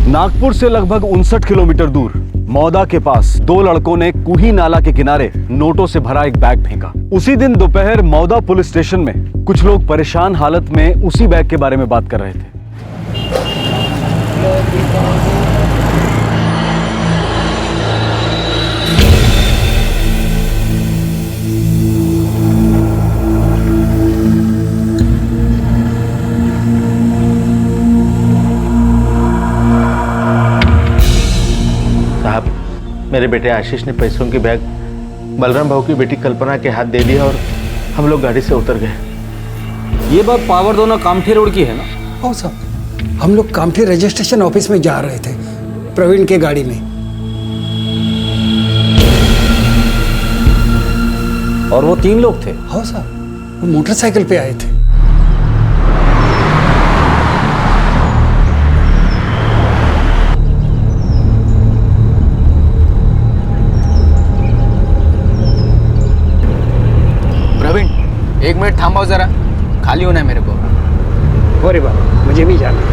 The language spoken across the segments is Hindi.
नागपुर से लगभग 59 किलोमीटर दूर मौदा के पास दो लड़कों ने कुही नाला के किनारे नोटों से भरा एक बैग फेंका। उसी दिन दोपहर मौदा पुलिस स्टेशन में कुछ लोग परेशान हालत में उसी बैग के बारे में बात कर रहे थे। मेरे बेटे आशीष ने पैसों की बैग बलराम भाऊ की बेटी कल्पना के हाथ दे दिया और हम लोग गाड़ी से उतर गए। ये बात पावर दोना कामठी रोड की है ना? हाँ साहब, हम लोग कामठी रजिस्ट्रेशन ऑफिस में जा रहे थे प्रवीण के गाड़ी में। और वो 3 लोग थे? हाँ साहब, वो मोटरसाइकिल पे आए थे। एक मिनट थांबाओ जरा, खाली होना है मेरे को। अरे बाबा, मुझे भी जाना है।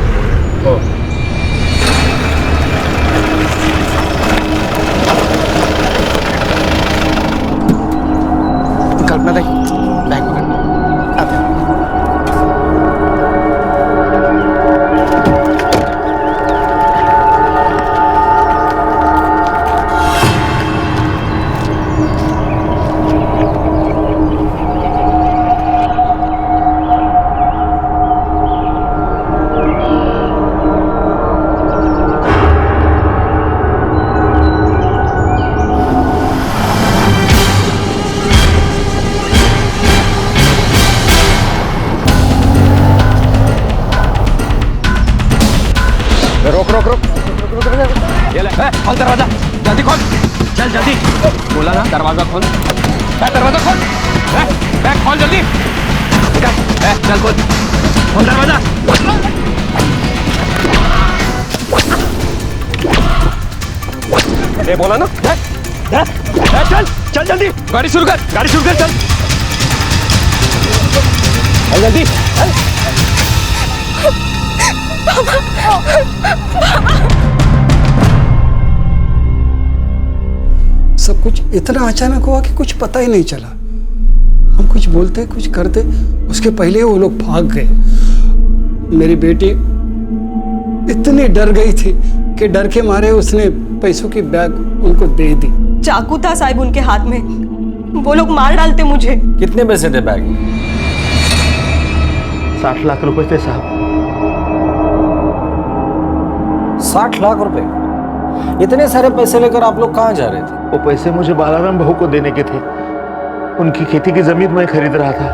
कल्पना दी बैग पकड़। खोल दरवाजा, जल्दी खोल, चल जल्दी। बोला ना दरवाजा खोल, दरवाजा खोल, बैग खोल जल्दी। चल खोल, खोल दरवाजा। ये बोला ना, चल चल जल्दी, गाड़ी शुरू कर, गाड़ी शुरू कर, चल जल्दी। सब कुछ इतना अचानक हुआ कि कुछ पता ही नहीं चला। हम कुछ बोलते कुछ करते उसके पहले वो लोग भाग गए। मेरी बेटी इतनी डर गई थी कि डर के मारे उसने पैसों की बैग उनको दे दी। चाकू था साहब उनके हाथ में, वो लोग मार डालते मुझे। कितने पैसे थे बैग में? 60 लाख रुपए थे साहब। 60 लाख रुपए? इतने सारे पैसे लेकर आप लोग कहाँ जा रहे थे? वो पैसे मुझे बालाराम भाऊ को देने के थे। उनकी खेती की जमीन मैं खरीद रहा था।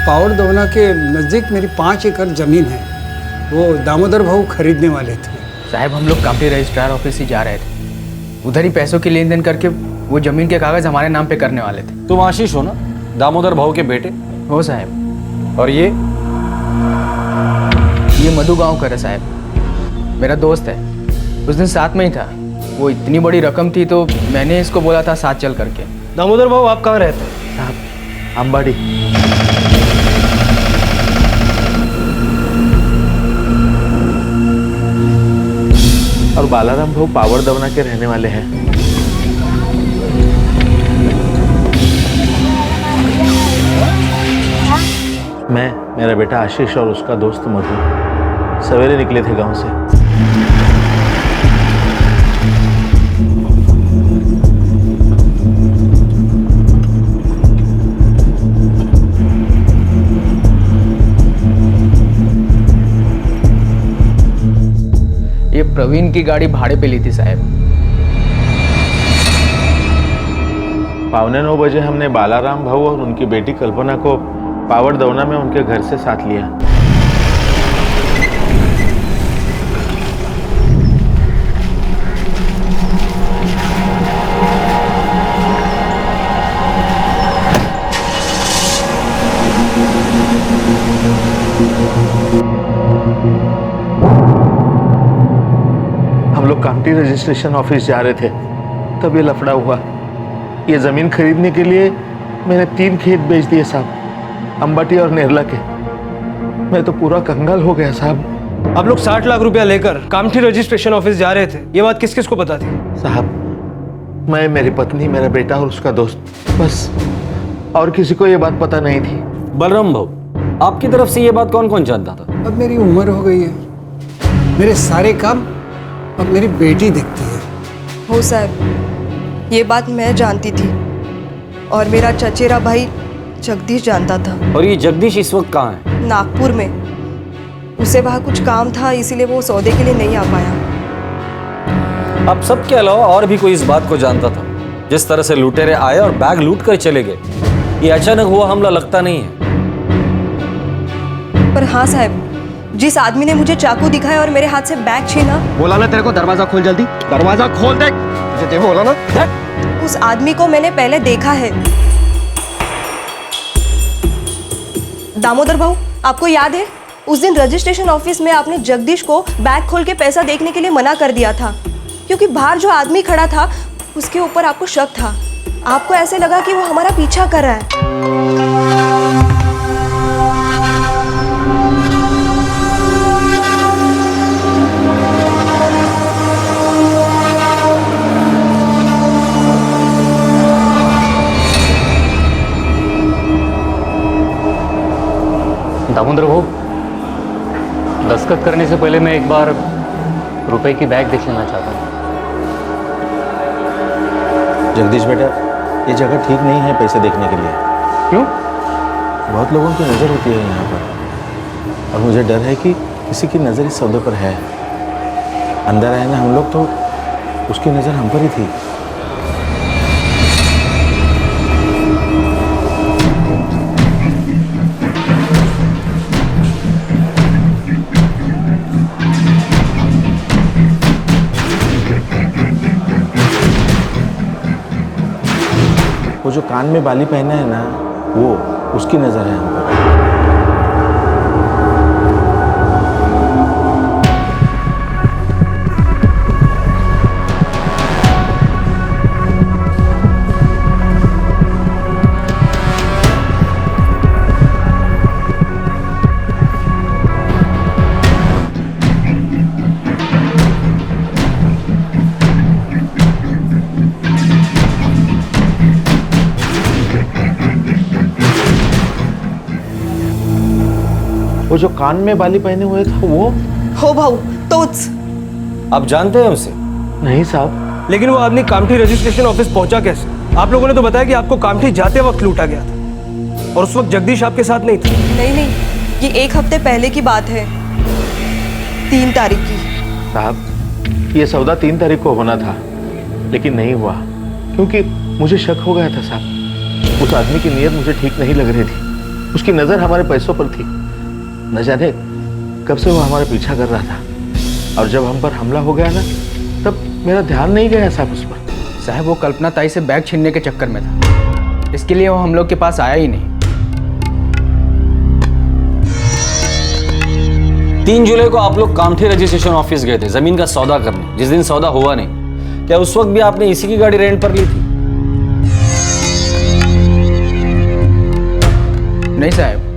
पावर दोना के नजदीक मेरी 5 एकड़ जमीन है, वो दामोदर भाऊ खरीदने वाले थे। साहब हम लोग कामठी रजिस्ट्रार ऑफिस ही जा रहे थे, उधर ही पैसों की लेन देन करके वो जमीन के कागज हमारे नाम पे करने वाले थे। तुम आशीष हो ना, दामोदर भाऊ के बेटे? हो साहब। और ये मधु गांव का है साहब, मेरा दोस्त है। उस दिन साथ में ही था। वो इतनी बड़ी रकम थी तो मैंने इसको बोला था साथ चल करके। दामोदर भाऊ आप कहाँ रहते हैं? साहब अंबाड़ी। और बालाराम भाऊ पावर दवना के रहने वाले हैं। मैं, मेरा बेटा आशीष और उसका दोस्त मधु सवेरे निकले थे गांव से। ये प्रवीण की गाड़ी भाड़े पे ली थी साहब। 9:15 बजे हमने बालाराम भाऊ और उनकी बेटी कल्पना को पावर दवना में उनके घर से साथ लिया। हम लोग कामठी रजिस्ट्रेशन ऑफिस जा रहे थे, तब ये लफड़ा हुआ। ये जमीन खरीदने के लिए मैंने 3 खेत बेच दिए साहब। अंबाटी और नेरला के। मैं तो पूरा कंगाल हो गया साहब। आप लोग 60 लाख रुपया लेकर कामठी रजिस्ट्रेशन ऑफिस जा रहे थे, ये बात किस किस को पता थी? साहब मैं, मेरी पत्नी, मेरा बेटा और उसका दोस्त, बस। और किसी को ये बात पता नहीं थी। बलराम भाऊ, आपकी तरफ से ये बात कौन कौन जानता था? अब मेरी उम्र हो गई है, मेरे सारे काम अब मेरी बेटी देखती है। हो साहब, ये बात मैं जानती थी और मेरा चचेरा भाई जगदीश जानता था। और ये जगदीश इस वक्त कहाँ है? नागपुर में। उसे वहाँ कुछ काम था, इसीलिए वो सौदे के लिए नहीं आ पाया। अब सबके अलावा और भी कोई इस बात को जानता था? जिस तरह से लुटेरे आए और बैग लूट कर चले गए, ये अचानक हुआ हमला लगता नहीं है। पर हाँ साहब, जिस आदमी ने मुझे चाकू दिखाया और मेरे हाथ से बैग छीना, बोला ना तेरे को, दरवाजा खोल जल्दी, दरवाजा खोल दे। तुझे बोला ना। उस आदमी को मैंने पहले देखा है। दामोदर भाऊ, आपको याद है उस दिन रजिस्ट्रेशन ऑफिस में आपने जगदीश को बैग खोल के पैसा देखने के लिए मना कर दिया था, क्योंकि बाहर जो आदमी खड़ा था उसके ऊपर आपको शक था। आपको ऐसे लगा कि वो हमारा पीछा कर रहा है। दामोदर भाऊ, दस्तखत करने से पहले मैं एक बार रुपए की बैग देख लेना चाहता हूँ। जगदीश बेटा, ये जगह ठीक नहीं है पैसे देखने के लिए। क्यों? बहुत लोगों की नज़र होती है यहाँ पर, और मुझे डर है कि किसी की नज़र इस सौदे पर है। अंदर आए ना हम लोग तो उसकी नज़र हम पर ही थी। वो जो कान में बाली पहना है ना, वो उसकी नजर है हम पर। वो जो कान में बाली पहने हुए था वो? हो भाऊ, तोच। आप जानते हैं उसे? नहीं साहब। लेकिन वो आदमी कामठी रजिस्ट्रेशन ऑफिस पहुंचा कैसे? आप लोगों ने तो बताया कि आपको कामठी जाते वक्त लूटा गया था, और उस वक्त जगदीश आपके साथ नहीं था। नहीं, ये 1 हफ्ते पहले की बात है, 3 तारीख की। साहब, ये सौदा 3 तारीख को होना था, लेकिन नहीं हुआ, क्योंकि मुझे शक हो गया था साहब। उस आदमी की नीयत मुझे ठीक नहीं लग रही थी। उसकी नज़र हमारे पैसों पर थी। न जाने कब से वो हमारा पीछा कर रहा था, और जब हम पर हमला हो गया ना, तब मेरा ध्यान नहीं गया साहब उस पर। साहब, वो कल्पना ताई से बैग छीनने के चक्कर में था, इसके लिए वो हम लोग के पास आया ही नहीं। 3 जुलाई को आप लोग कामठी रजिस्ट्रेशन ऑफिस गए थे जमीन का सौदा करने, जिस दिन सौदा हुआ नहीं। क्या उस वक्त भी आपने इसी की गाड़ी रेंट पर ली थी? नहीं साहब,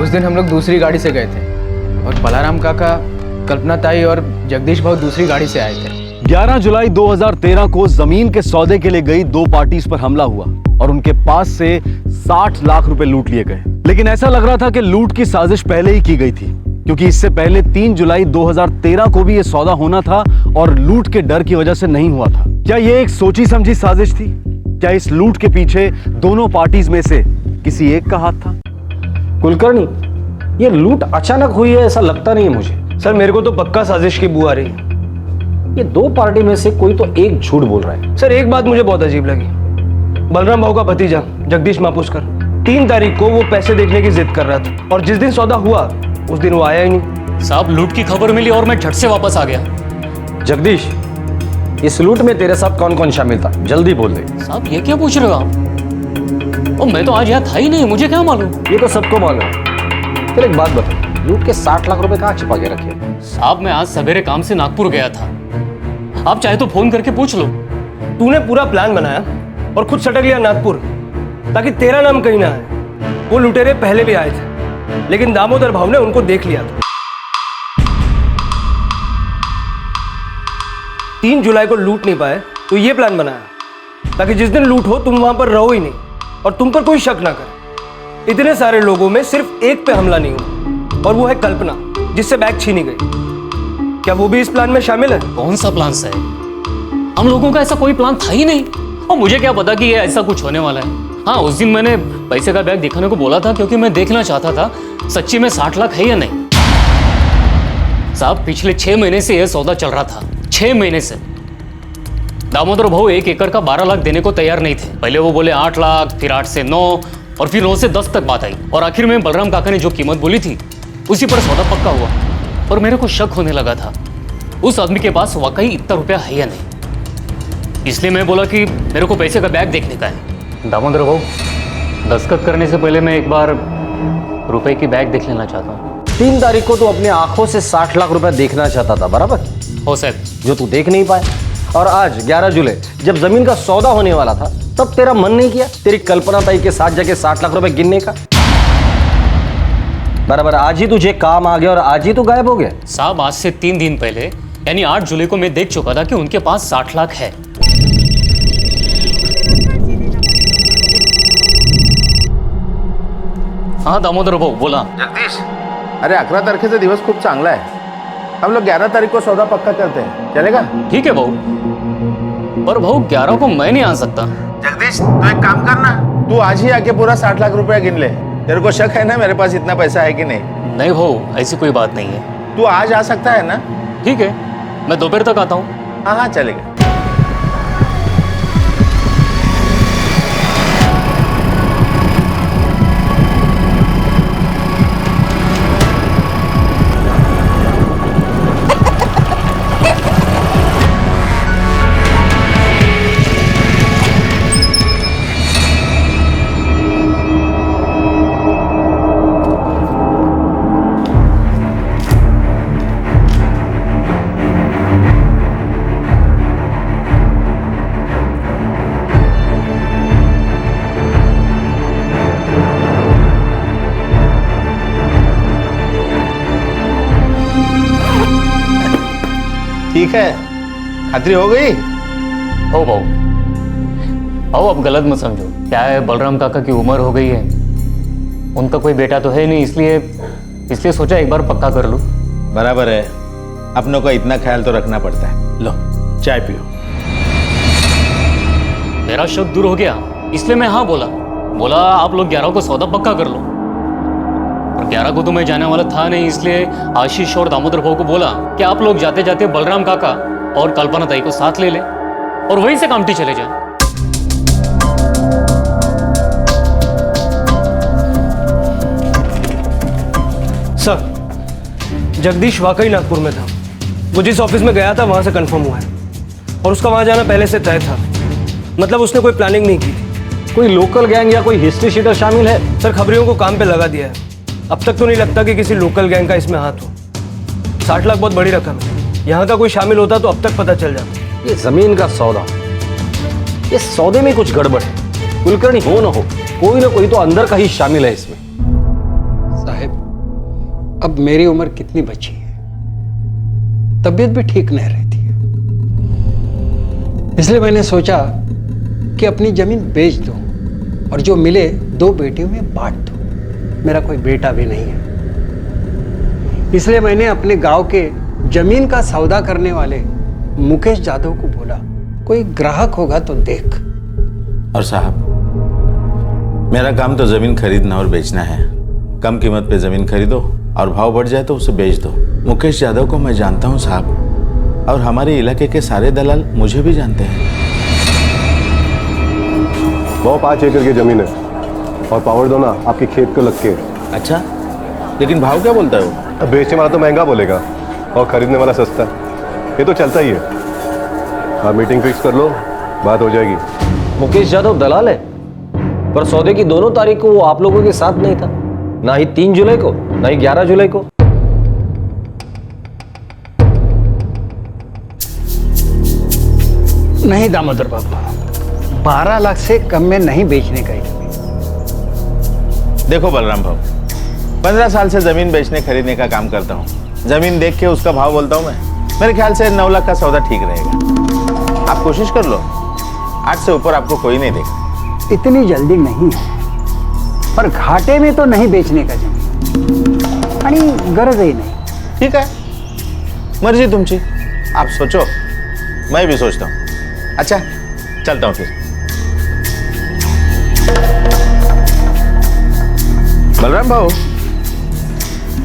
उस दिन हम लोग दूसरी गाड़ी से गए थे, और बलाराम काका, कल्पना ताई और जगदीश भाऊ दूसरी गाड़ी से आए थे। 11 जुलाई 2013 को जमीन के सौदे के लिए गई 2 पार्टीज पर हमला हुआ और उनके पास से 60 लाख रुपए लूट लिए गए। लेकिन ऐसा लग रहा था कि लूट की साजिश पहले ही की गई थी, क्योंकि इससे पहले 3 जुलाई 2013 को भी यह सौदा होना था और लूट के डर की वजह से नहीं हुआ था। क्या यह एक सोची समझी साजिश थी? क्या इस लूट के पीछे दोनों पार्टीज में से किसी एक का हाथ था? कुलकर्णी, ये लूट अचानक हुई है ऐसा लगता नहीं है मुझे। सर, मेरे को तो पक्का साजिश की बू आ रही है। ये 2 पार्टी में से कोई तो एक झूठ बोल रहा है। सर, एक बात मुझे बहुत अजीब लगी। बलराम भाऊ का भतीजा जगदीश मापुसकर 3 तारीख को वो पैसे देखने की जिद कर रहा था, और जिस दिन सौदा हुआ उस दिन वो आया ही नहीं। साहब, लूट की खबर मिली और मैं झट से वापस आ गया। जगदीश, इस लूट में तेरे साथ कौन कौन शामिल था? जल्दी बोल दे। साहब, ये क्या पूछ रहे हो आप? और मैं तो आज यहाँ था ही नहीं, मुझे क्या मालूम? ये तो सबको मालूम है। फिर एक बात बता, लूट के 60 लाख रुपए कहाँ छिपा के रखे? साहब, मैं आज सवेरे काम से नागपुर गया था, आप चाहे तो फोन करके पूछ लो। तूने पूरा प्लान बनाया और खुद सटक लिया नागपुर, ताकि तेरा नाम कहीं ना आए। वो लुटेरे पहले भी आए थे, लेकिन दामोदर भाव ने उनको देख लिया था। 3 जुलाई को लूट नहीं पाए तो ये प्लान बनाया ताकि जिस दिन लूट हो तुम वहां पर रहो ही नहीं और तुम पर कोई शक ना करे। इतने सारे लोगों में सिर्फ एक पे हमला नहीं हुआ और वो है कल्पना, जिससे बैग छीनी गई। क्या वो भी इस प्लान में शामिल है? कौन सा प्लान है? हम लोगों का ऐसा कोई प्लान था ही नहीं, और मुझे क्या पता कि ये ऐसा कुछ होने वाला है। हाँ, उस दिन मैंने पैसे का बैग दिखाने को बोला था क्योंकि मैं देखना चाहता था सच्ची में 60 लाख है या नहीं। साहब, पिछले 6 महीने से यह सौदा चल रहा था, 6 महीने से। दामोदर भाऊ 1 एकड़ का 12 लाख देने को तैयार नहीं थे। पहले वो बोले 8 लाख, फिर 8 से 9 और फिर 9 से 10 तक बात आई, और आखिर में बलराम काका ने जो कीमत बोली थी उसी पर सौदा पक्का हुआ। और मेरे को शक होने लगा था उस आदमी के पास वाकई इतना रुपया है या नहीं। इसलिए मैं बोला कि मेरे को पैसे का बैग देखने का है। दामोदर भाऊ, दस्तखत करने से पहले मैं एक बार रुपए की बैग देख लेना चाहता हूँ। 3 तारीख को तू अपने आंखों से 60 लाख रुपए देखना चाहता था, बराबर? हो साहब। जो तू देख नहीं पाया। और आज 11 जुलाई जब जमीन का सौदा होने वाला था तब तेरा मन नहीं किया तेरी कल्पना ताई के साथ जाके 60 लाख रुपए गिनने का? बराबर, आज ही तुझे काम आ गया और आज ही तू गायब हो गया। साहब, आज से 3 दिन पहले यानी 8 जुलाई को मैं देख चुका था कि उनके पास 60 लाख है। हाँ दामोदर भाऊ, बोला। जगदीश, अरे 11 तारखेचा दिवस खूप चांगला आहे। हम लोग 11 तारीख को सौदा पक्का करते हैं, चलेगा? ठीक है भाऊ, पर भाऊ 11 को मैं नहीं आ सकता। जगदीश, तो एक काम करना, तू आज ही आके पूरा 60 लाख रुपया गिन ले। तेरे को शक है ना मेरे पास इतना पैसा है कि नहीं? नहीं भाऊ, ऐसी कोई बात नहीं है। तू आज आ सकता है ना? ठीक है, मैं दोपहर तक आता हूँ। हाँ हाँ, चलेगा। ठीक है, खातरी हो गई? हो भाऊ। भाऊ, अब गलत मत समझो। क्या है, बलराम काका की उम्र हो गई है, उनका कोई बेटा तो है नहीं, इसलिए सोचा एक बार पक्का कर लूं। बराबर है, अपनों का इतना ख्याल तो रखना पड़ता है। लो, चाय पियो। मेरा शक दूर हो गया, इसलिए मैं हाँ बोला आप लोग 11 को सौदा पक्का कर लो। और 11 को तो मैं जाने वाला था नहीं, इसलिए आशीष और दामोदर भाऊ को बोला कि आप लोग जाते जाते बलराम काका और कल्पना ताई को साथ ले ले और वहीं से कामटी चले जाए। सर, जगदीश वाकई नागपुर में था। वो जिस ऑफिस में गया था वहां से कंफर्म हुआ है, और उसका वहां जाना पहले से तय था। मतलब उसने कोई प्लानिंग नहीं की थी। कोई लोकल गैंग या कोई हिस्ट्री शीटर शामिल है? सर, खबरियों को काम पे लगा दिया है। अब तक तो नहीं लगता कि किसी लोकल गैंग का इसमें हाथ हो। 60 लाख बहुत बड़ी रकम है, यहाँ का कोई शामिल होता तो अब तक पता चल जाता। ये जमीन का सौदा, ये सौदे में कुछ गड़बड़ है। कुलकर्णी हो ना हो, कोई ना कोई तो अंदर का ही शामिल है इसमें। साहब, अब मेरी उम्र कितनी बची है, तबीयत भी ठीक नहीं रहती है, इसलिए मैंने सोचा कि अपनी जमीन बेच दो और जो मिले 2 बेटियों में बांट दो। मेरा कोई बेटा भी नहीं है, इसलिए मैंने अपने गांव के जमीन का सौदा करने वाले मुकेश जाधव को बोला, कोई ग्राहक होगा तो देख। और साहब, मेरा काम तो जमीन खरीदना और बेचना है। कम कीमत पे जमीन खरीदो और भाव बढ़ जाए तो उसे बेच दो। मुकेश यादव को मैं जानता हूं साहब, और हमारे इलाके के सारे दलाल मुझे भी जानते हैं। वो 5 एकड़ की जमीन है और पावर दो ना आपके खेत को लग के। अच्छा, लेकिन भाव क्या बोलता है वो? अब बेचने वाला तो महंगा बोलेगा और खरीदने वाला सस्ता। ये तो चलता ही है। आप मीटिंग फिक्स कर लो, बात हो जाएगी। मुकेश यादव दलाल है, पर सौदे की दोनों तारीख को वो आप लोगों के साथ नहीं था, ना ही 3 जुलाई को ना ही 11 जुलाई को। नहीं दामोदर बाबा, 12 लाख से कम में नहीं बेचने का। देखो बलराम भाऊ, 15 साल से जमीन बेचने खरीदने का काम करता हूँ। जमीन देख के उसका भाव बोलता हूँ मैं। मेरे ख्याल से 9 लाख का सौदा ठीक रहेगा। आप कोशिश कर लो, 8 से ऊपर आपको कोई नहीं देगा। इतनी जल्दी नहीं है, पर घाटे में तो नहीं बेचने का जमीन, आणि गरज ही नहीं। ठीक है, मर्जी तुमची, आप सोचो, मैं भी सोचता हूँ। अच्छा, चलता हूँ फिर। बलराम भाऊ,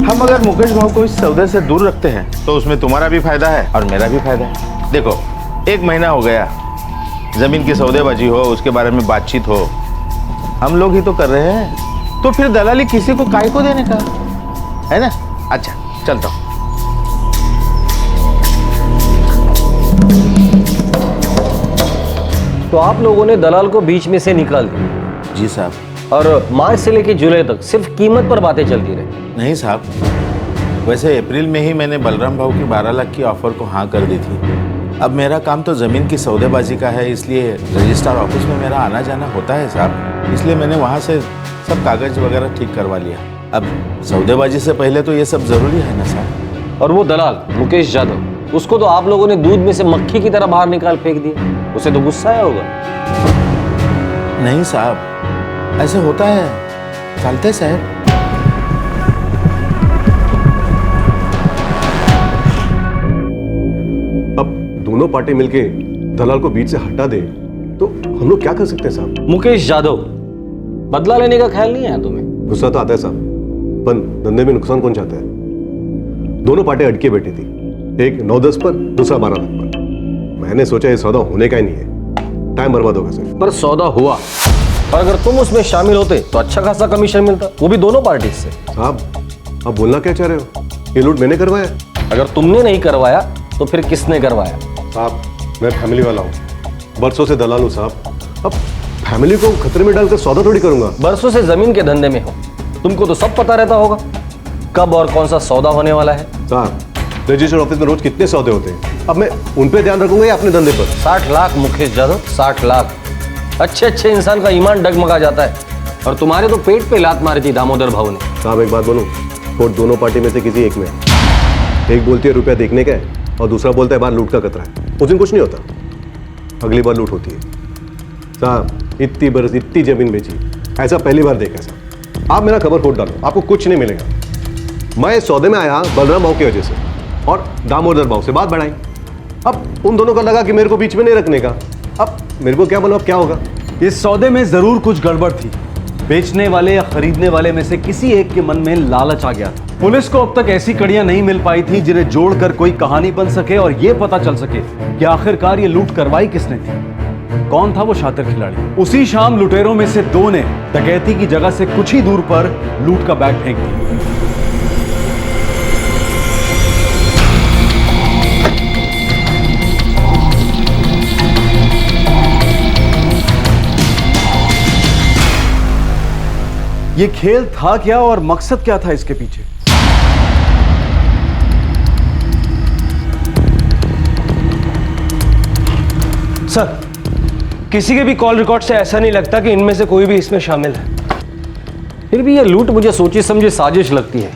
हम अगर मुकेश भाऊ को इस सौदे से दूर रखते हैं तो उसमें तुम्हारा भी फायदा है और मेरा भी फायदा है। देखो, 1 महीना हो गया, जमीन की सौदेबाजी हो, उसके बारे में बातचीत हो, हम लोग ही तो कर रहे हैं, तो फिर दलाली किसी को काय को देने का, है ना? अच्छा, चलता हूँ। तो आप लोगों ने दलाल को बीच में से निकाल दिया? जी साहब। और मार्च से लेकर जुलाई तक सिर्फ कीमत पर बातें चलती रही? नहीं साहब, वैसे अप्रैल में ही मैंने बलराम भाऊ की 12 लाख की ऑफर को हाँ कर दी थी। अब मेरा काम तो ज़मीन की सौदेबाजी का है, इसलिए रजिस्ट्रार ऑफिस में मेरा आना जाना होता है साहब, इसलिए मैंने वहाँ से सब कागज वगैरह ठीक करवा लिया। अब सौदेबाजी से पहले तो ये सब ज़रूरी है ना साहब। और वो दलाल मुकेश यादव, उसको तो आप लोगों ने दूध में से मक्खी की तरह बाहर निकाल फेंक दिया। उसे तो गुस्सा आया होगा। नहीं साहब, ऐसे होता है, चलते साहब। अब दोनों पार्टी मिलके दलाल को बीच से हटा दे तो हम लोग क्या कर सकते हैं साहब? मुकेश यादव, बदला लेने का ख्याल नहीं आया तुम्हें? गुस्सा तो आता है साहब, पर धंधे में नुकसान कौन चाहता है? दोनों पार्टी अटके बैठी थी, एक 9-10 पर, दूसरा 12 लाख पर। मैंने सोचा ये सौदा होने का ही नहीं है, टाइम बर्बाद होगा सिर्फ। पर सौदा हुआ, और अगर तुम उसमें शामिल होते तो अच्छा खासा कमीशन मिलता, वो भी दोनों पार्टी से। साहब, आप बोलना क्या चाह रहे हो? ये लूट मैंने करवाया? अगर तुमने नहीं करवाया तो फिर किसने करवाया? साहब, मैं फैमिली वाला हूँ, बरसों से दलाल हूँ साहब। अब फैमिली को खतरे में डालकर सौदा थोड़ी करूंगा। बरसों से जमीन के धंधे में हो, तुमको तो सब पता रहता होगा कब और कौन सा सौदा होने वाला है। साहब, रजिस्टर ऑफिस में रोज कितने सौदे होते हैं, अब मैं उन पे ध्यान रखूंगा या अपने धंधे पर? 60 लाख मुकेश यादव, 60 लाख। अच्छे इंसान का ईमान डगमगा जाता है, और तुम्हारे तो पेट पे लात मारी थी दामोदर भाऊ ने। साहब, एक बात बोलूं, कोर्ट दोनों पार्टी में से किसी एक में, एक बोलती है रुपया देखने का है और दूसरा बोलता है बार लूट का खतरा है। उस दिन कुछ नहीं होता, अगली बार लूट होती है। साहब, इतनी बरस इतनी जमीन बेची, ऐसा पहली बार देखा साहब। आप मेरा खबर कोर्ट डालो, आपको कुछ नहीं मिलेगा। मैं इस सौदे में आया बलराम भाऊ की वजह से और दामोदर भाऊ से बात बढ़ाई। अब उन दोनों का लगा कि मेरे को बीच में नहीं रखने का। अब मेरे को क्या मालूम अब क्या होगा। इस सौदे में जरूर कुछ गड़बड़ थी। बेचने वाले या खरीदने वाले में से किसी एक के मन में लालच आ गया था। पुलिस को अब तक ऐसी कड़ियां नहीं मिल पाई थी जिन्हें जोड़कर कोई कहानी बन सके और यह पता चल सके कि आखिरकार ये लूट करवाई किसने थी, कौन था वो शातिर खिलाड़ी। उसी शाम लुटेरों में से 2 ने डकैती की जगह से कुछ ही दूर पर लूट का बैग फेंक दिया। ये खेल था क्या और मकसद क्या था इसके पीछे? सर, किसी के भी कॉल रिकॉर्ड से ऐसा नहीं लगता कि इनमें से कोई भी इसमें शामिल है। फिर भी ये लूट मुझे सोची समझी साजिश लगती है।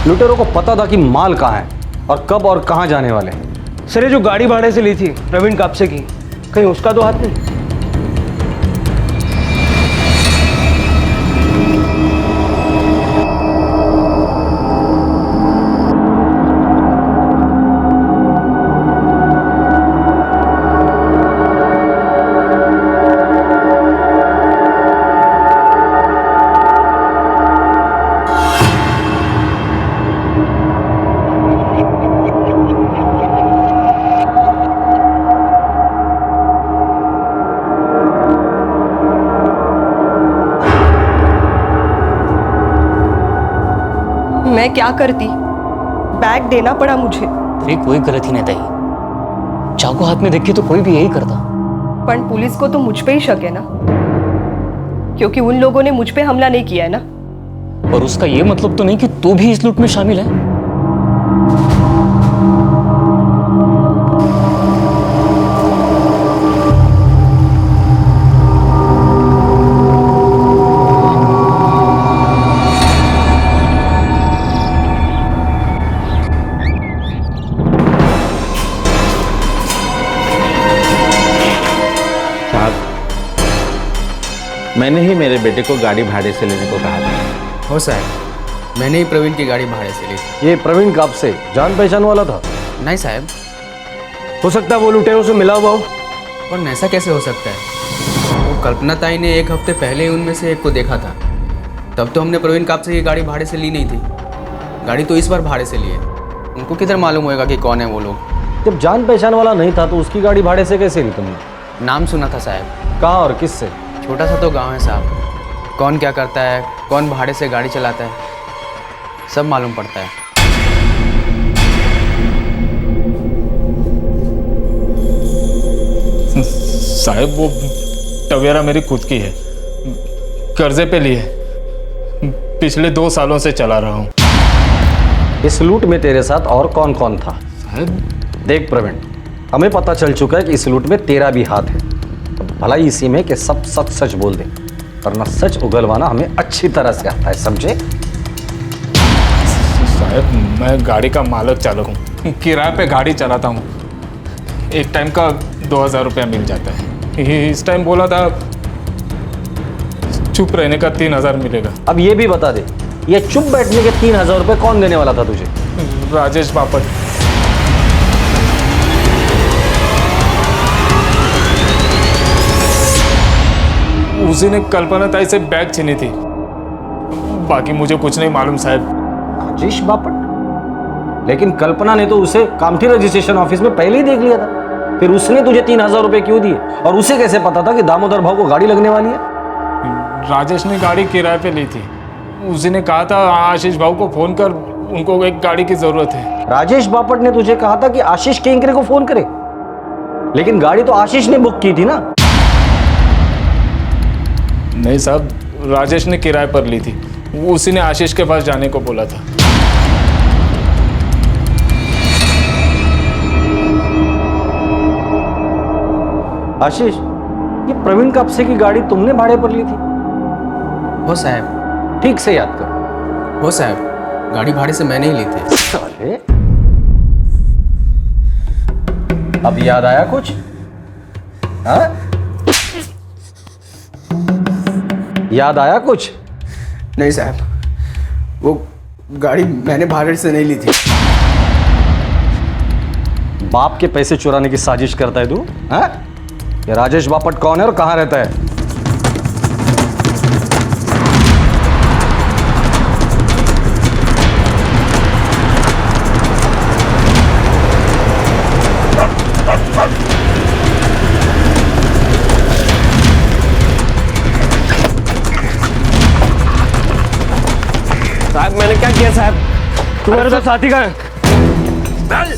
लुटेरों को पता था कि माल कहाँ है और कब और कहाँ जाने वाले हैं। सर, ये जो गाड़ी भाड़े से ली थी प्रवीण कापसे की, कहीं उसका तो हाथ नहीं? मैं क्या करती, बैग देना पड़ा मुझे। अरे कोई गलती नहीं थी, चाकू हाथ में देखी तो कोई भी यही करता। पर पुलिस को तो मुझ पे ही शक है ना, क्योंकि उन लोगों ने मुझ पे हमला नहीं किया है ना। और उसका ये मतलब तो नहीं कि तू भी इस लूट में शामिल है। मैंने ही मेरे बेटे को गाड़ी भाड़े से लेने को कहा था। हो साहब, मैंने ही प्रवीण की गाड़ी भाड़े से ली थी। ये प्रवीण कब से जान पहचान वाला था? नहीं साहब। हो सकता है वो लुटेरों से मिला हुआ हो। और ऐसा कैसे हो सकता है? वो कल्पना ताई ने एक हफ्ते पहले ही उनमें से एक को देखा था। तब तो हमने प्रवीण काप से ये गाड़ी भाड़े से ली नहीं थी। गाड़ी तो इस बार भाड़े से ली है। उनको किधर मालूम होएगा कि कौन है वो लोग? जब जान पहचान वाला नहीं था तो उसकी गाड़ी भाड़े से कैसे ली तुमने? नाम सुना था साहब। कहाँ और किससे? छोटा सा तो गांव है साहब। कौन क्या करता है, कौन भाड़े से गाड़ी चलाता है, सब मालूम पड़ता है। साहब वो टवेरा मेरी खुद की है, कर्जे पे ली है, पिछले 2 सालों से चला रहा हूँ। इस लूट में तेरे साथ और कौन कौन था? साहब देख प्रवीण, हमें पता चल चुका है कि इस लूट में तेरा भी हाथ है। अब भलाई इसी में कि सब सच सच बोल दे, वरना सच उगलवाना हमें अच्छी तरह से आता है, समझे? साहब मैं गाड़ी का मालक चालक हूँ, किराए पे गाड़ी चलाता हूँ। एक टाइम का 2000 रुपया मिल जाता है। इस टाइम बोला था चुप रहने का 3000 मिलेगा। अब ये भी बता दे, ये चुप बैठने के 3000 रुपये कौन देने वाला था तुझे? राजेश बापट। उसी ने कल्पना ताई से बैग छीनी थी, बाकी मुझे कुछ नहीं मालूम साहब। राजेश बापट? लेकिन कल्पना ने तो उसे कामठी रजिस्ट्रेशन ऑफिस में पहले ही देख लिया था, फिर उसने तुझे 3000 रुपये क्यों दिए? और उसे कैसे पता था कि दामोदर भाव को गाड़ी लगने वाली है? राजेश ने गाड़ी किराए पे ली थी। उसी ने कहा था आशीष भाव को फोन कर, उनको एक गाड़ी की जरूरत है। राजेश बापट ने तुझे कहा था कि आशीष केंकरे को फोन करे, लेकिन गाड़ी तो आशीष ने बुक की थी ना? नहीं साहब, राजेश ने किराए पर ली थी, उसी ने आशीष के पास जाने को बोला था। आशीष, ये प्रवीण कापसे की गाड़ी तुमने भाड़े पर ली थी? हो साहब। ठीक से याद करो। हो साहब, गाड़ी भाड़े से मैंने ही ली थी। साले, अब याद आया कुछ? हाँ? याद आया कुछ? नहीं साहब, वो गाड़ी मैंने भाड़े से नहीं ली थी। बाप के पैसे चुराने की साजिश करता है तू? हाँ? ये राजेश बापट कौन है और कहाँ रहता है? साहब मैंने क्या किया साहब? तुम्हारे तो साथी का है।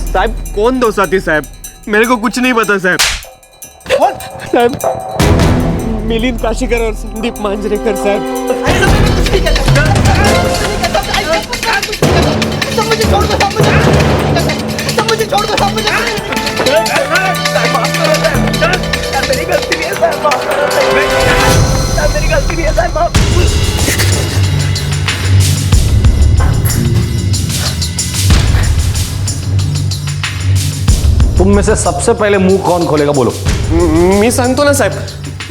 साहब कौन दो साथी साहब? मेरे को कुछ नहीं पता साहब। साहब मिलिंद काशीकर और संदीप मांजरेकर साहब। मेरी गलती नहीं है साहब, मेरी गलती नहीं है साहब। तुम में से सबसे पहले मुंह कौन खोलेगा, बोलो? मी सांगतो ना साहब,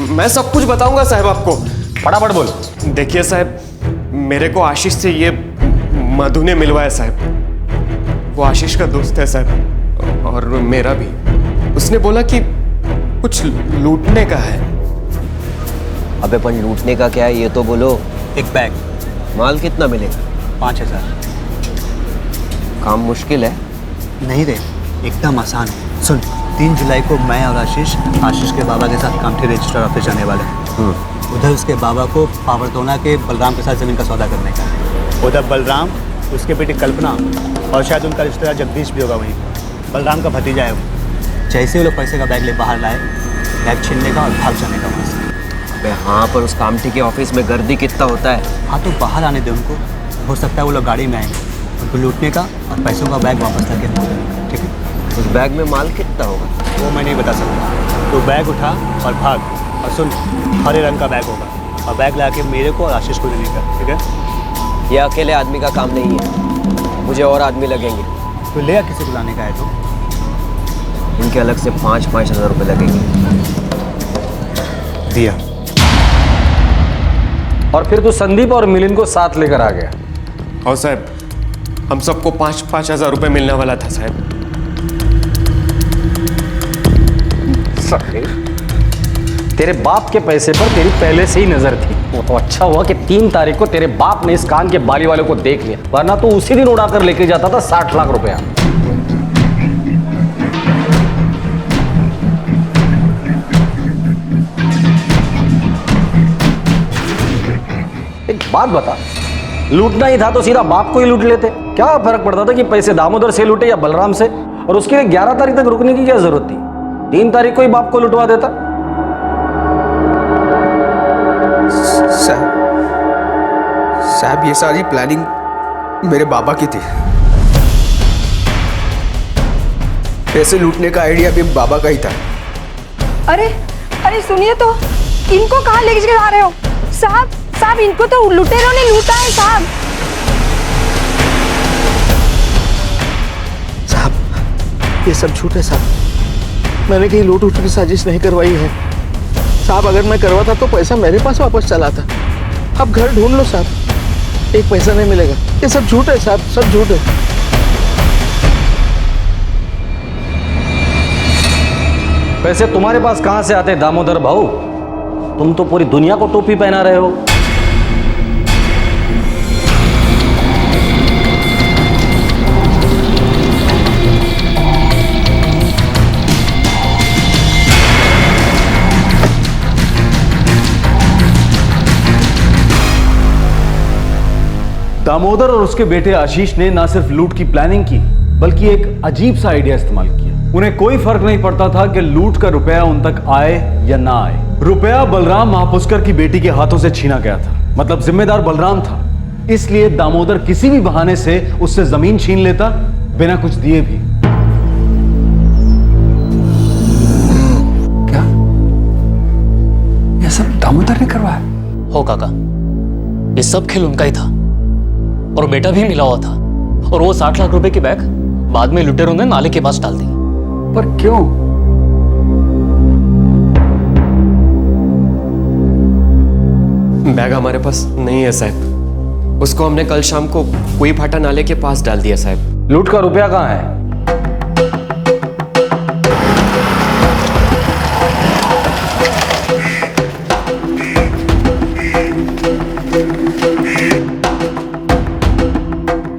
मैं सब कुछ बताऊंगा साहब आपको। फटाफट बोलो। देखिए साहब, मेरे को आशीष से ये मधु ने मिलवाया साहब। वो आशीष का दोस्त है साहब, और मेरा भी। उसने बोला कि कुछ लूटने का है। अबे पण लूटने का क्या है ये तो बोलो। एक बैग। माल कितना मिलेगा? 5000। काम मुश्किल है? नहीं रे, एकदम आसान है। सुन, 3 जुलाई को मैं और आशीष के बाबा के साथ कामठी रजिस्टर ऑफिस जाने वाले हैं। उधर उसके बाबा को पावरतोना के बलराम के साथ ज़मीन का सौदा करने का है। उधर बलराम, उसके बेटी कल्पना और शायद उनका रिश्तेदार जगदीश भी होगा वहीं। बलराम का भतीजा है वो। जैसे वो लोग पैसे का बैग ले बाहर लाए, बैग छीनने का और भाग जाने का वहाँ से। अबे हाँ, पर उस कामठी के ऑफिस में गर्दी कितना होता है? हाँ तो बाहर आने दे उनको। हो सकता है वो लोग गाड़ी में आएंगे, उनको लूटने का और पैसों का बैग वापस करके देने का। ठीक है? उस बैग में माल कितना होगा? वो मैं नहीं बता सकता। तो बैग उठा और भाग। और सुन, हरे रंग का बैग होगा और बैग लाके मेरे को और आशीष को देने का। ठीक है? ये अकेले आदमी का काम नहीं है, मुझे और आदमी लगेंगे। तो ले किसी को लाने का है तो? इनके अलग से 5-5 हज़ार रुपये लगेंगे। दिया। और फिर तू संदीप और मिलिंद को साथ लेकर आ गया। और साहब, हम सबको 5,000 रुपए मिलने वाला था साहब। तेरे बाप के पैसे पर तेरी पहले से ही नजर थी। वो तो अच्छा हुआ कि 3 तारीख को तेरे बाप ने इस कान के बाली वाले को देख लिया, वरना तो उसी दिन उड़ाकर लेके जाता था 60 लाख रुपया। एक बात बता, लूटना ही था तो सीधा बाप को ही लूट लेते। क्या फर्क पड़ता था कि पैसे दामोदर से लूटे या बलराम से? और उसके लिए 11 तारीख तक रुकने की क्या जरूरत थी? 3 तारीख को ही बाप को लुटवा देता। साहब ये सारी प्लानिंग मेरे बाबा की थी। पैसे लूटने का आइडिया भी बाबा का ही था। अरे अरे सुनिए तो, इनको कहाँ लेके जा रहे हो साहब? साहब इनको तो लुटेरों ने लूटा है साहब। साहब ये सब झूठ है साहब। मैंने कहीं लूट उठ की साजिश नहीं करवाई है साहब। अगर मैं करवाता तो पैसा मेरे पास वापस चला था। अब घर ढूंढ लो साहब, एक पैसा नहीं मिलेगा। ये सब झूठ है साहब, सब झूठ है। पैसे तुम्हारे पास कहां से आते दामोदर भाऊ? तुम तो पूरी दुनिया को टोपी पहना रहे हो। दामोदर और उसके बेटे आशीष ने ना सिर्फ लूट की प्लानिंग की, बल्कि एक अजीब सा आइडिया इस्तेमाल किया। उन्हें कोई फर्क नहीं पड़ता था कि लूट का रुपया उन तक आए या ना आए। रुपया बलराम महापुष्कर की बेटी के हाथों से छीना गया था, मतलब जिम्मेदार बलराम था। इसलिए दामोदर किसी भी बहाने से उससे जमीन छीन लेता, बिना कुछ दिए भी। क्या यह सब दामोदर ने करवाया? हो काका, ये सब खेल उनका ही था और बेटा भी मिला हुआ था। और वो 60 लाख रुपए की बैग बाद में लुटेरों ने नाले के पास डाल दी। पर क्यों? बैग हमारे पास नहीं है साहब। उसको हमने कल शाम को कोई फाटा नाले के पास डाल दिया साहब। लूट का रुपया कहाँ है?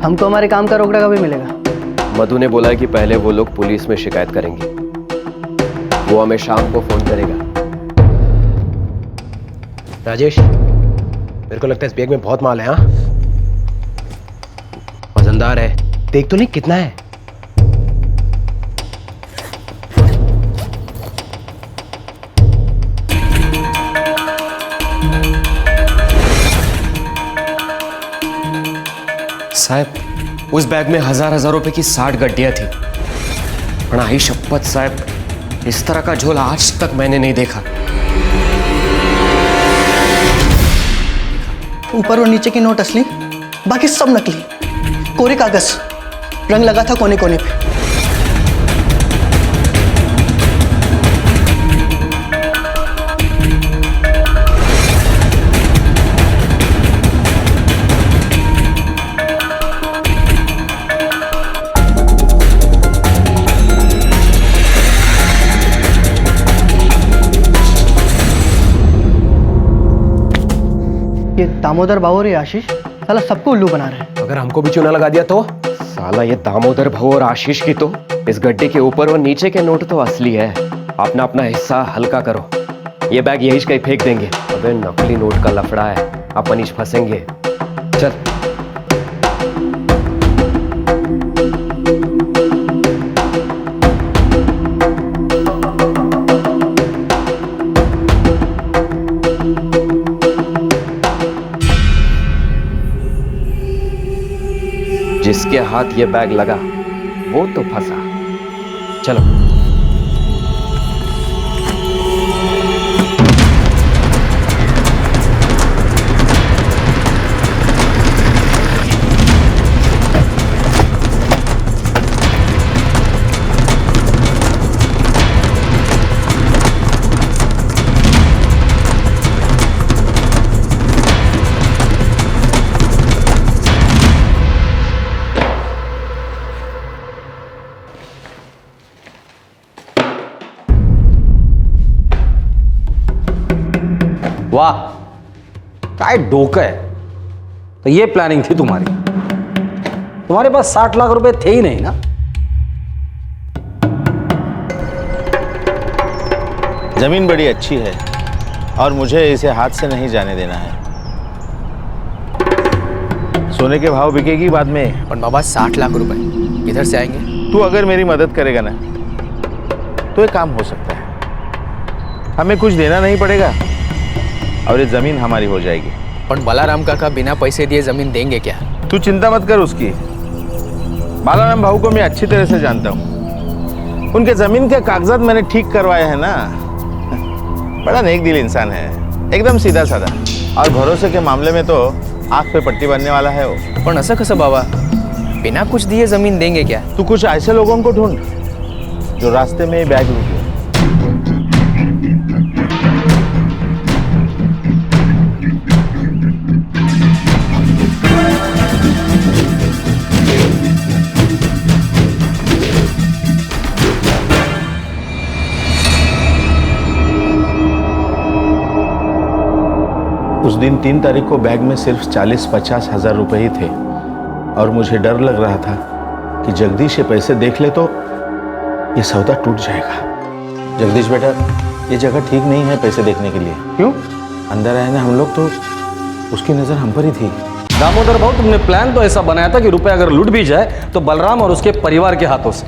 हमको हमारे काम का रोकड़ा कभी मिलेगा? मधु ने बोला है कि पहले वो लोग पुलिस में शिकायत करेंगे। वो हमें शाम को फोन करेगा। राजेश, मेरे को लगता है इस बैग में बहुत माल है। हाँ, वजनदार है। देख तो नहीं कितना है। साहब उस बैग में हजार रुपए की 60 गड्डियां थी। पढ़ाई शपथ साहब, इस तरह का झोला आज तक मैंने नहीं देखा। ऊपर और नीचे की नोट असली, बाकी सब नकली। कोरे कागज, रंग लगा था कोने कोने पे। ये दामोदर भाऊ और ये आशीष साला सबको उल्लू बना रहे हैं। अगर हमको भी चूना लगा दिया तो? साला ये दामोदर भाऊ और आशीष की तो इस गड्ढे के ऊपर और नीचे के नोट तो असली है। अपना अपना हिस्सा हल्का करो। ये बैग यही कहीं फेंक देंगे। अबे नकली नोट का लफड़ा है, अपन इस फंसेंगे। चल। जिसके हाथ ये बैग लगा वो तो फंसा। चलो। वाह, काय डोकं है। तो ये प्लानिंग थी तुम्हारी। तुम्हारे पास 60 लाख रुपए थे ही नहीं ना? जमीन बड़ी अच्छी है और मुझे इसे हाथ से नहीं जाने देना है। सोने के भाव बिकेगी बाद में। पर बाबा 60 लाख रुपए किधर से आएंगे? तू अगर मेरी मदद करेगा ना तो एक काम हो सकता है। हमें कुछ देना नहीं पड़ेगा और ये जमीन हमारी हो जाएगी। पर बालाराम काका बिना पैसे दिए जमीन देंगे क्या? तू चिंता मत कर उसकी। बालाराम भाऊ को मैं अच्छी तरह से जानता हूँ। उनके जमीन के कागजात मैंने ठीक करवाए हैं ना। बड़ा नेक दिल इंसान है, एकदम सीधा साधा, और भरोसे के मामले में तो आंख पे पट्टी बांधने वाला है वो। पर ऐसा कैसा बाबा, बिना कुछ दिए जमीन देंगे क्या? तू कुछ ऐसे लोगों को ढूंढ जो रास्ते में बैग लूट ले। उस दिन 3 तारीख को बैग में सिर्फ 40-50 हजार रुपए ही थे और मुझे डर लग रहा था कि जगदीश ये पैसे देख ले तो ये सौदा टूट जाएगा। जगदीश बेटा, ये जगह ठीक नहीं है पैसे देखने के लिए। क्यों? अंदर आए ना हम लोग तो उसकी नजर हम पर ही थी। दामोदर भाऊ, तुमने प्लान तो ऐसा बनाया था कि रुपए अगर लूट भी जाए तो बलराम और उसके परिवार के हाथों से,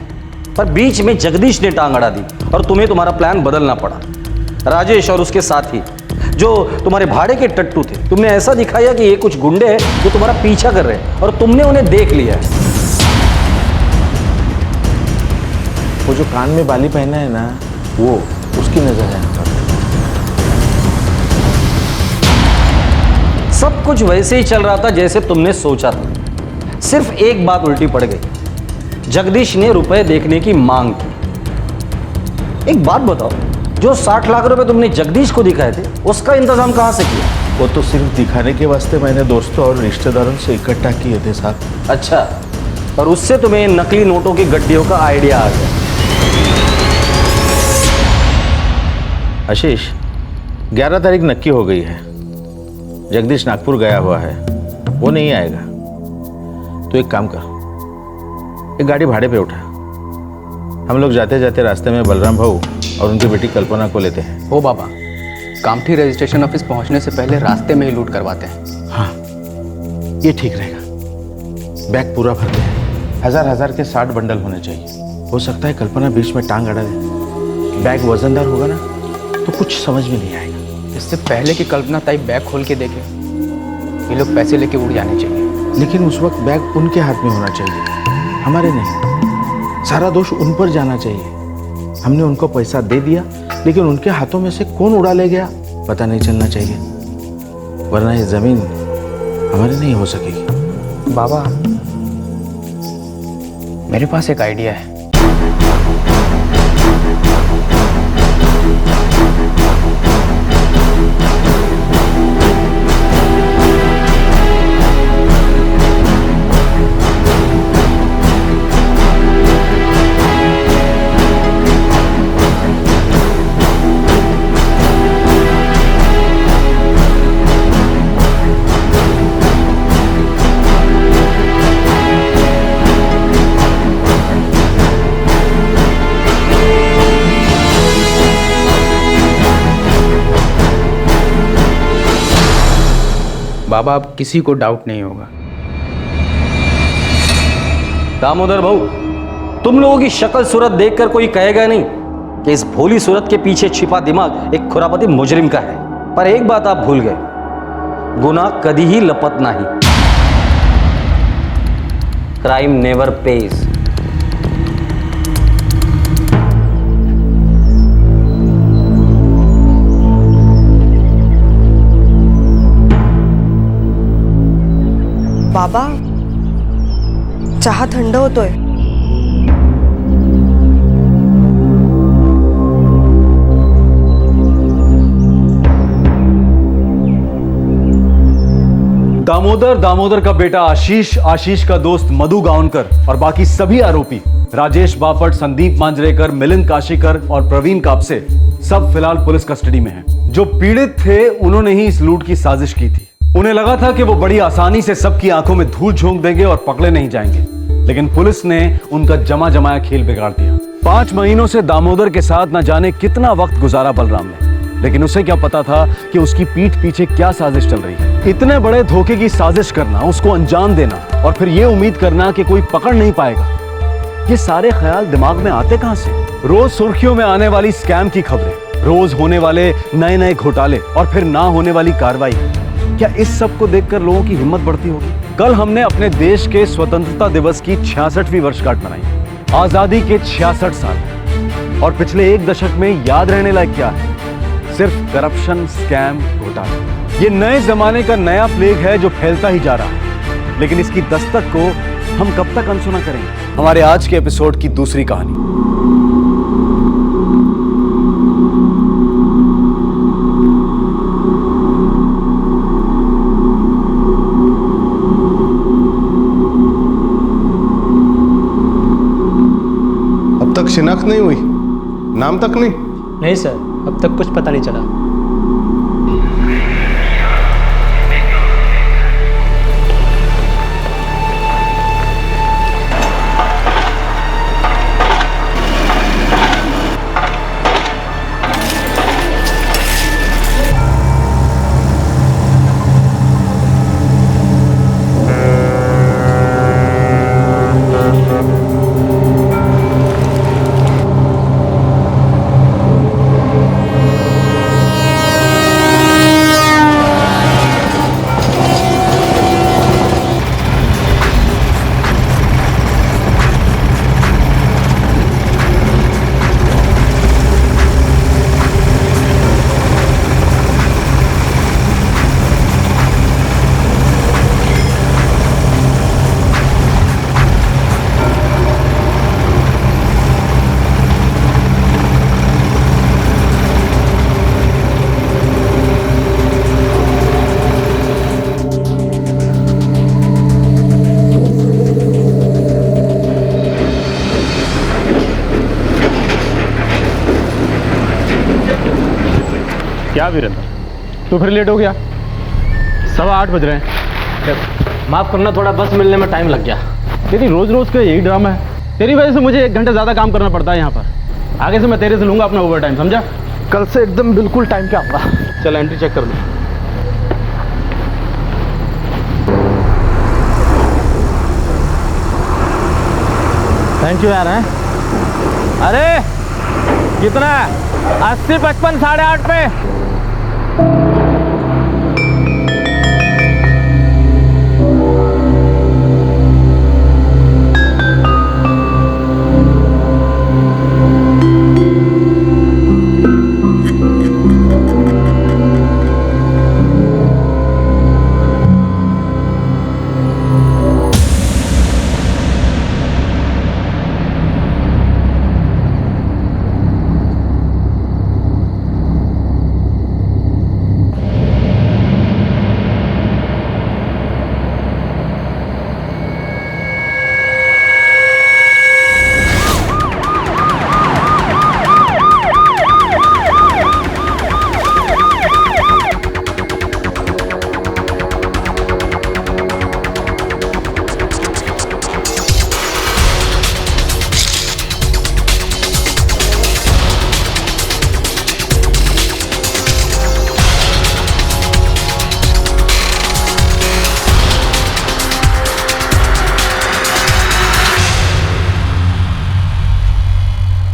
पर बीच में जगदीश ने टांग अड़ा दी और तुम्हें तुम्हारा प्लान बदलना पड़ा। राजेश और उसके साथी जो तुम्हारे भाड़े के टट्टू थे, तुमने ऐसा दिखाया कि ये कुछ गुंडे हैं जो तुम्हारा पीछा कर रहे हैं और तुमने उन्हें देख लिया है। वो जो कान में बाली पहना है ना, वो उसकी नजर है। सब कुछ वैसे ही चल रहा था जैसे तुमने सोचा था। सिर्फ एक बात उल्टी पड़ गई। जगदीश ने रुपए देखने की मांग की। एक बात बताओ, जो 60 लाख रुपए तुमने जगदीश को दिखाए थे, उसका इंतजाम कहां से किया? वो तो सिर्फ दिखाने के वास्ते मैंने दोस्तों और रिश्तेदारों से इकट्ठा किए थे साहब। अच्छा, और उससे तुम्हें नकली नोटों की गड्डियों का आइडिया आ गया। आशीष, 11 तारीख नक्की हो गई है। जगदीश नागपुर गया हुआ है, वो नहीं आएगा। तो एक काम कर, एक गाड़ी भाड़े पे उठा। हम लोग जाते जाते रास्ते में बलराम भाऊ और उनकी बेटी कल्पना को लेते हैं। हो बाबा, कामठी रजिस्ट्रेशन ऑफिस पहुंचने से पहले रास्ते में ही लूट करवाते हैं। हाँ, ये ठीक रहेगा। बैग पूरा भरते हैं। 1000 के 60 बंडल होने चाहिए। हो सकता है कल्पना बीच में टांग अड़ा दे। बैग वजनदार होगा ना तो कुछ समझ में नहीं आएगा। इससे पहले कि कल्पना ताई बैग खोल के देखे, ये लोग पैसे लेके उड़ जाने चाहिए। लेकिन उस वक्त बैग उनके हाथ में होना चाहिए, हमारे नहीं। सारा दोष उन पर जाना चाहिए। हमने उनको पैसा दे दिया, लेकिन उनके हाथों में से कौन उड़ा ले गया पता नहीं चलना चाहिए, वरना ये जमीन हमारी नहीं हो सकेगी। बाबा, मेरे पास एक आइडिया है। बाबा, अब किसी को डाउट नहीं होगा। दामोदर भाऊ, तुम लोगों की शक्ल सूरत देखकर कोई कहेगा नहीं कि इस भोली सूरत के पीछे छिपा दिमाग एक खुरापती मुजरिम का है। पर एक बात आप भूल गए, गुनाह कभी ही लपत नहीं। Crime never page. बाबा, चहा थंड होतोय। दामोदर दामोदर का बेटा आशीष, आशीष का दोस्त मधु गावनकर और बाकी सभी आरोपी राजेश बापट, संदीप मांजरेकर, मिलिंद काशीकर और प्रवीण कापसे सब फिलहाल पुलिस कस्टडी में हैं। जो पीड़ित थे उन्होंने ही इस लूट की साजिश की थी। उन्हें लगा था कि वो बड़ी आसानी से सबकी आंखों में धूल झोंक देंगे और पकड़े नहीं जाएंगे, लेकिन पुलिस ने उनका जमा जमाया खेल बिगाड़ दिया। 5 महीनों से दामोदर के साथ न जाने कितना वक्त गुजारा बलराम ने, लेकिन उसे क्या पता था कि उसकी पीठ पीछे क्या साजिश चल रही है। इतने बड़े धोखे की साजिश करना, उसको अंजाम देना और फिर ये उम्मीद करना कि कोई पकड़ नहीं पाएगा, ये सारे ख्याल दिमाग में आते कहां से? रोज सुर्खियों में आने वाली स्कैम की खबरें, रोज होने वाले नए नए घोटाले और फिर ना होने वाली कार्रवाई, क्या इस सब को देखकर लोगों की हिम्मत बढ़ती होगी? कल हमने अपने देश के स्वतंत्रता दिवस की 66वीं वर्षगांठ मनाई। आजादी के 66 साल और पिछले 1 दशक में याद रहने लायक क्या है? सिर्फ करप्शन, स्कैम, घोटाले। ये नए जमाने का नया प्लेग है जो फैलता ही जा रहा है, लेकिन इसकी दस्तक को हम कब तक अनसुना करेंगे? हमारे आज के एपिसोड की दूसरी कहानी। अब तक शिनाख्त नहीं हुई, नाम तक नहीं? नहीं सर, अब तक कुछ पता नहीं चला। क्या वीरेंद्र, तू फिर लेट हो गया? 8:15 बज रहे हैं। माफ करना, थोड़ा बस मिलने में टाइम लग गया। तेरी रोज रोज का यही ड्रामा है। तेरी वजह से मुझे 1 घंटे ज़्यादा काम करना पड़ता है यहाँ पर। आगे से मैं तेरे से लूँगा अपना ओवर टाइम, समझा? कल से एकदम बिल्कुल टाइम पे आऊँगा। चल एंट्री चेक कर लो। थैंक यू यार। हैं अरे कितना? 80, 55, 8.5 पे।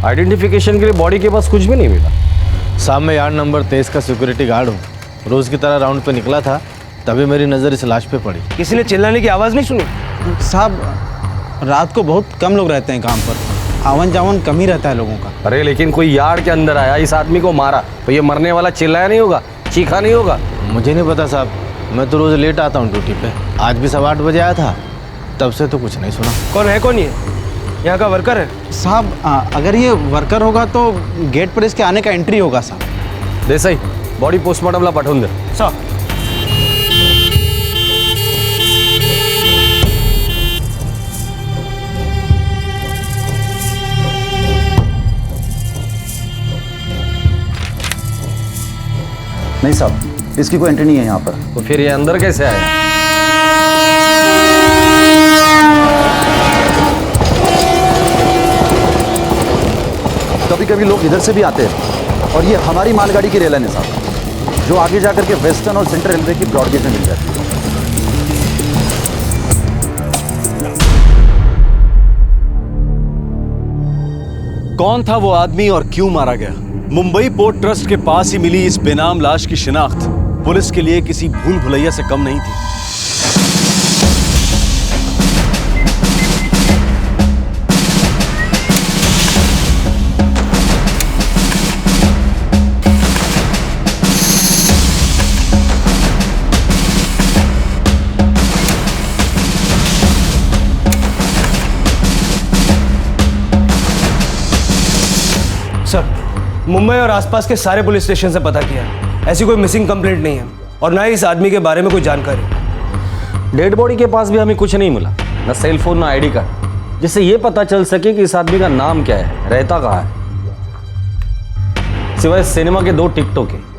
आइडेंटिफिकेशन के लिए बॉडी के पास कुछ भी नहीं मिला। साहब मैं यार्ड नंबर 23 का सिक्योरिटी गार्ड हूँ। रोज़ की तरह राउंड पे निकला था, तभी मेरी नज़र इस लाश पे पड़ी। किसी ने चिल्लाने की आवाज़ नहीं सुनी? साहब रात को बहुत कम लोग रहते हैं काम पर, आवन जावन कम ही रहता है लोगों का। अरे लेकिन कोई यार्ड के अंदर आया, इस आदमी को मारा, तो ये मरने वाला चिल्लाया नहीं होगा, चीखा नहीं होगा? मुझे नहीं पता साहब, मैं तो रोज़ लेट आता हूँ ड्यूटी पे। आज भी 8:15 बजे आया था, तब से तो कुछ नहीं सुना। कौन है? कौन ये? यहाँ का वर्कर है? साहब अगर ये वर्कर होगा तो गेट पर इसके आने का एंट्री होगा साहब। देसाई बॉडी पोस्टमार्टमला पाठवून दे। सर नहीं साहब, इसकी कोई एंट्री नहीं है यहाँ पर। तो फिर ये अंदर कैसे आया? कभी कभी लोग इधर से भी आते हैं और ये हमारी मालगाड़ी की रेल है साहब, जो आगे जाकर के वेस्टर्न और सेंट्रल रेलवे की ब्रॉडगेज में मिल जाती है। कौन था वो आदमी और क्यों मारा गया? मुंबई पोर्ट ट्रस्ट के पास ही मिली इस बेनाम लाश की शिनाख्त पुलिस के लिए किसी भूल भुलैया से कम नहीं थी। सर, मुंबई और आसपास के सारे पुलिस स्टेशन से पता किया, ऐसी कोई मिसिंग कंप्लेंट नहीं है और ना ही इस आदमी के बारे में कोई जानकारी। डेड बॉडी के पास भी हमें कुछ नहीं मिला, ना सेल फोन ना आईडी कार्ड, जिससे ये पता चल सके कि इस आदमी का नाम क्या है, रहता कहाँ है, सिवाय सिनेमा के 2 टिकटों के।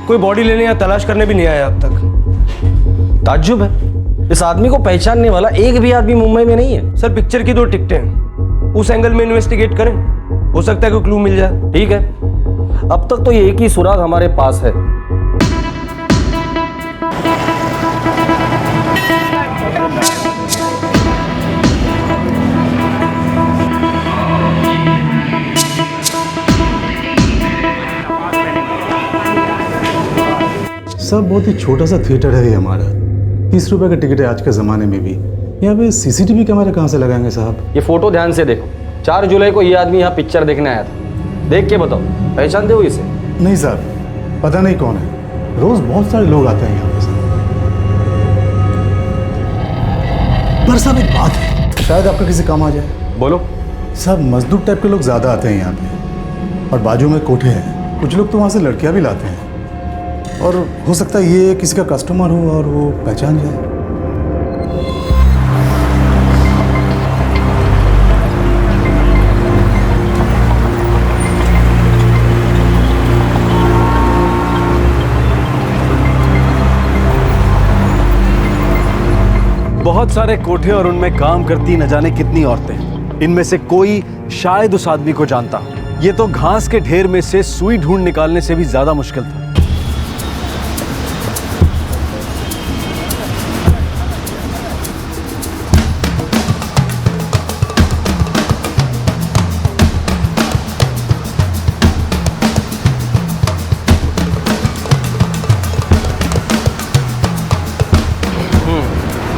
कोई बॉडी लेने या तलाश करने भी नहीं आया अब तक। ताज्जुब है, इस आदमी को पहचानने वाला एक भी आदमी मुंबई में नहीं है। सर, पिक्चर की 2 टिकटें हैं, उस एंगल में इन्वेस्टिगेट करें, हो सकता है कोई क्लू मिल जाए। ठीक है, अब तक तो ये एक ही सुराग हमारे पास है। सब बहुत ही छोटा सा थिएटर है ये हमारा, 30 रुपए का टिकट है आज के ज़माने में भी। यहाँ पे सीसीटीवी कैमरा कहाँ से लगाएंगे साहब? ये फोटो ध्यान से देखो, 4 जुलाई को ये आदमी यहाँ पिक्चर देखने आया था। देख के बताओ, पहचानते हो इसे? नहीं साहब, पता नहीं कौन है, रोज बहुत सारे लोग आते हैं यहाँ पे साहब। पर साहब एक बात है, शायद आपका किसी काम आ जाए। बोलो। साहब, मजदूर टाइप के लोग ज़्यादा आते हैं यहाँ पे, और बाजू में कोठे हैं, कुछ लोग तो वहाँ से लड़कियाँ भी लाते हैं, और हो सकता है ये किसी का कस्टमर हो और वो पहचान जाए। बहुत सारे कोठे और उनमें काम करती न जाने कितनी औरतें, इनमें से कोई शायद उस आदमी को जानता हो। ये तो घास के ढेर में से सुई ढूंढ निकालने से भी ज्यादा मुश्किल था।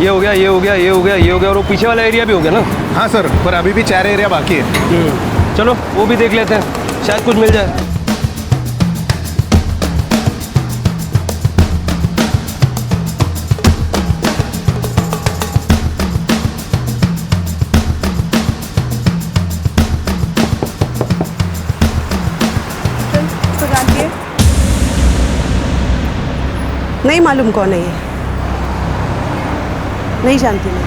ये हो गया, ये हो गया, ये हो गया, ये हो गया, और वो पीछे वाला एरिया भी हो गया ना? हाँ सर, पर अभी भी 4 एरिया बाकी है। चलो वो भी देख लेते हैं, शायद कुछ मिल जाए। नहीं मालूम कौन है ये, नहीं जानती मैं।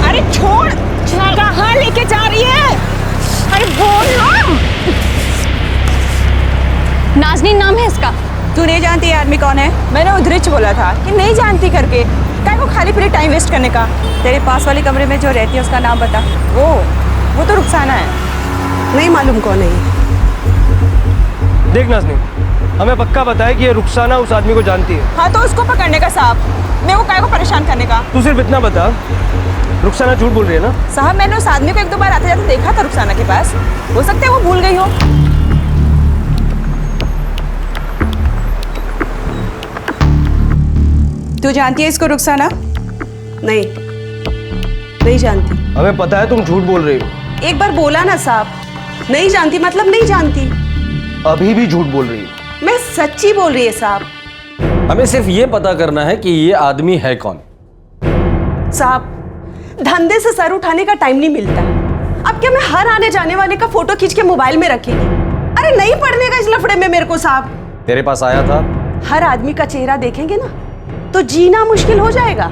अरे छोड़, कहाँ लेके जा रही है? अरे बोल ना। नाज़नीन नाम है इसका। तू नहीं जानती ये आदमी कौन है? मैंने उधरिच बोला था कि नहीं जानती करके, क्या को खाली फिर टाइम वेस्ट करने का। तेरे पास वाले कमरे में जो रहती है उसका नाम बता। वो तो रुखसाना है। नहीं मालूम कौन है ये। देख नाज़नीन, हमें पक्का बताया कि ये रुखसाना उस आदमी को जानती है। हाँ तो उसको पकड़ने का साहब। मेरे को काय को परेशान करने का? तू सिर्फ इतना बता, रुखसाना झूठ बोल रही है ना? साहब मैंने उस आदमी को एक दो बार आते जाते देखा था रुखसाना के पास। हो सकता है वो भूल गई हो। तू जानती है इसको रुखसाना? नहीं, नहीं जानती। हमें पता है तुम झूठ बोल रही हो। एक बार बोला ना साहब, नहीं जानती मतलब नहीं जानती। अभी भी झूठ बोल रही हो। मैं सच्ची बोल रही है साहब। हमें सिर्फ ये पता करना है कि ये आदमी है कौन। साहब, धंधे से सर उठाने का टाइम नहीं मिलता। अब क्या मैं हर आने जाने वाले का फोटो खींच के मोबाइल में रखेगी? अरे नहीं पड़ने का इस लफड़े में मेरे को साहब। तेरे पास आया था? हर आदमी का चेहरा देखेंगे ना तो जीना मुश्किल हो जाएगा।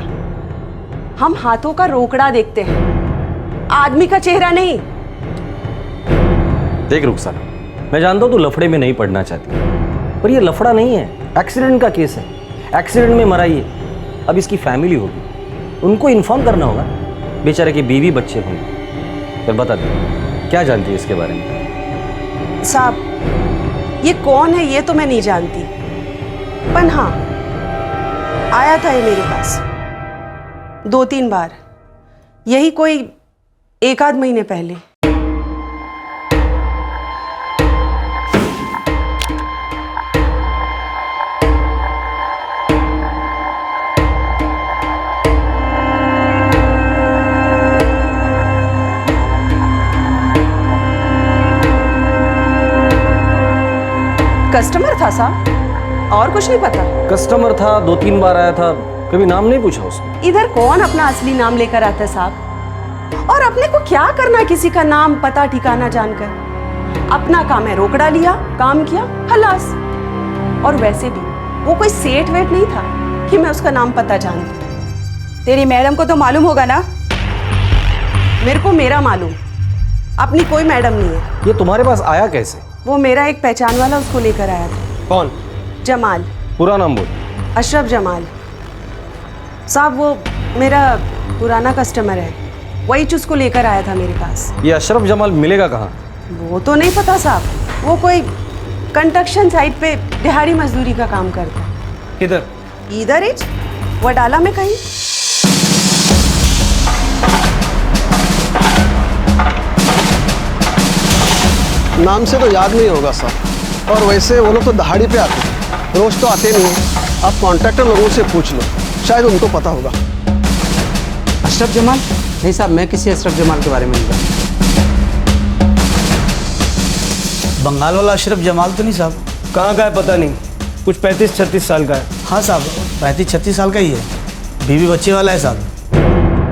हम हाथों का रोकड़ा देखते हैं, आदमी का चेहरा नहीं। देख रुखसाना, मैं जानता हूं तू लफड़े में नहीं पड़ना चाहती, पर ये लफड़ा नहीं है, एक्सीडेंट का केस है। एक्सीडेंट में मरा ये। अब इसकी फैमिली होगी, उनको इन्फॉर्म करना होगा। बेचारे की बीवी बच्चे होंगे। फिर बता दे, क्या जानती है इसके बारे में? साहब, ये कौन है ये तो मैं नहीं जानती, पर हाँ आया था ये मेरे पास 2-3 बार, यही कोई 1 आध महीने पहले। कस्टमर था साहब, और कुछ नहीं पता। कस्टमर था, 2-3 बार आया था, कभी नाम नहीं पूछा उसने। इधर कौन अपना असली नाम लेकर आता है साहब? और अपने को क्या करना किसी का नाम पता ठिकाना जानकर? अपना काम है, रोकड़ा लिया, काम किया, खलास। और वैसे भी वो कोई सेठ वेठ नहीं था कि मैं उसका नाम पता जानती। तेरी मैडम को तो मालूम होगा ना? मेरे को मेरा मालूम, अपनी कोई मैडम नहीं है। ये तुम्हारे पास आया कैसे? वो मेरा एक पहचान वाला उसको लेकर आया था। कौन? जमाल। पूरा नाम बोल। अशरफ जमाल साहब, वो मेरा पुराना कस्टमर है, वही उसको लेकर आया था मेरे पास। ये अशरफ जमाल मिलेगा कहाँ? वो तो नहीं पता साहब, वो कोई कंस्ट्रक्शन साइट पे दिहाड़ी मजदूरी का काम करता है। किधर? इधर ही वडाला में कहीं। नाम से तो याद नहीं होगा सर, और वैसे वो लोग तो दहाड़ी पे आते हैं, रोज तो आते नहीं हैं। आप कॉन्ट्रैक्टर लोगों से पूछ लो, शायद उनको पता होगा। अशरफ जमाल? नहीं साहब, मैं किसी अशरफ जमाल के बारे में नहीं जानता। बंगाल वाला अशरफ जमाल तो नहीं साहब? कहाँ का है पता नहीं, कुछ 35-36 साल का है। हाँ साहब, 35-36 साल का ही है, बीवी बच्चे वाला है साहब।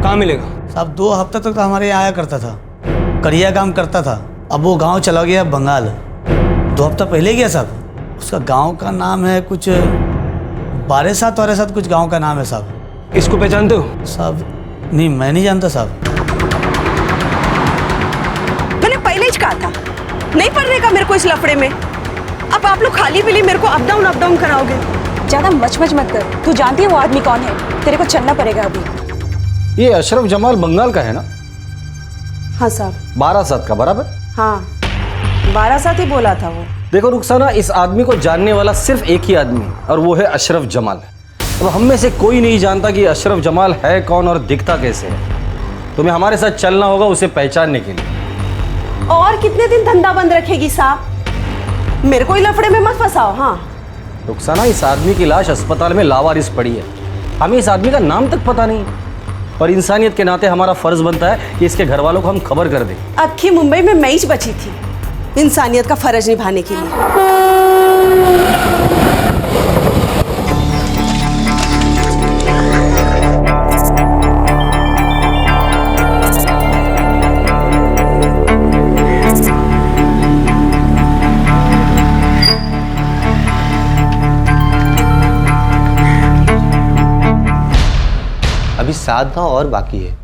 कहाँ मिलेगा साहब? 2 हफ्ता तक तो हमारे यहाँ आया करता था, करिया काम करता था। अब वो गांव चला गया बंगाल, 2 हफ्ता पहले गया साहब। उसका गांव का नाम है कुछ बारेसात कुछ गांव का नाम है साहब। इसको पहचानते हो? साहब नहीं, मैं नहीं जानता साहब। मैंने पहले ही कहा था नहीं पढ़ने का मेरे को इस लफड़े में। अब आप लोग खाली पीली मेरे को अप डाउन कराओगे। ज्यादा मच मत कर। तू जानती है वो आदमी कौन है? तेरे को चलना पड़ेगा अभी। ये अशरफ जमाल बंगाल का है ना? हाँ साहब। 12 का बराबर? हाँ, 12 ही बोला था वो। देखो रुखसाना, इस आदमी को जानने वाला सिर्फ एक ही आदमी है, और वो है अशरफ जमाल। अब हम में से कोई नहीं जानता कि अशरफ जमाल है कौन और दिखता कैसे है। तुम्हें हमारे साथ चलना होगा उसे पहचानने के लिए। और कितने दिन धंधा बंद रखेगी साहब? मेरे को लफड़े में मत फंसाओ। हाँ रुखसाना, इस आदमी की लाश अस्पताल में लावारिस पड़ी है, हमें इस आदमी का नाम तक पता नहीं, और इंसानियत के नाते हमारा फर्ज बनता है कि इसके घर वालों को हम खबर कर दें। अक्खी मुंबई में मैं ही बची थी इंसानियत का फर्ज निभाने के लिए। अभी 7 गांव और बाकी है।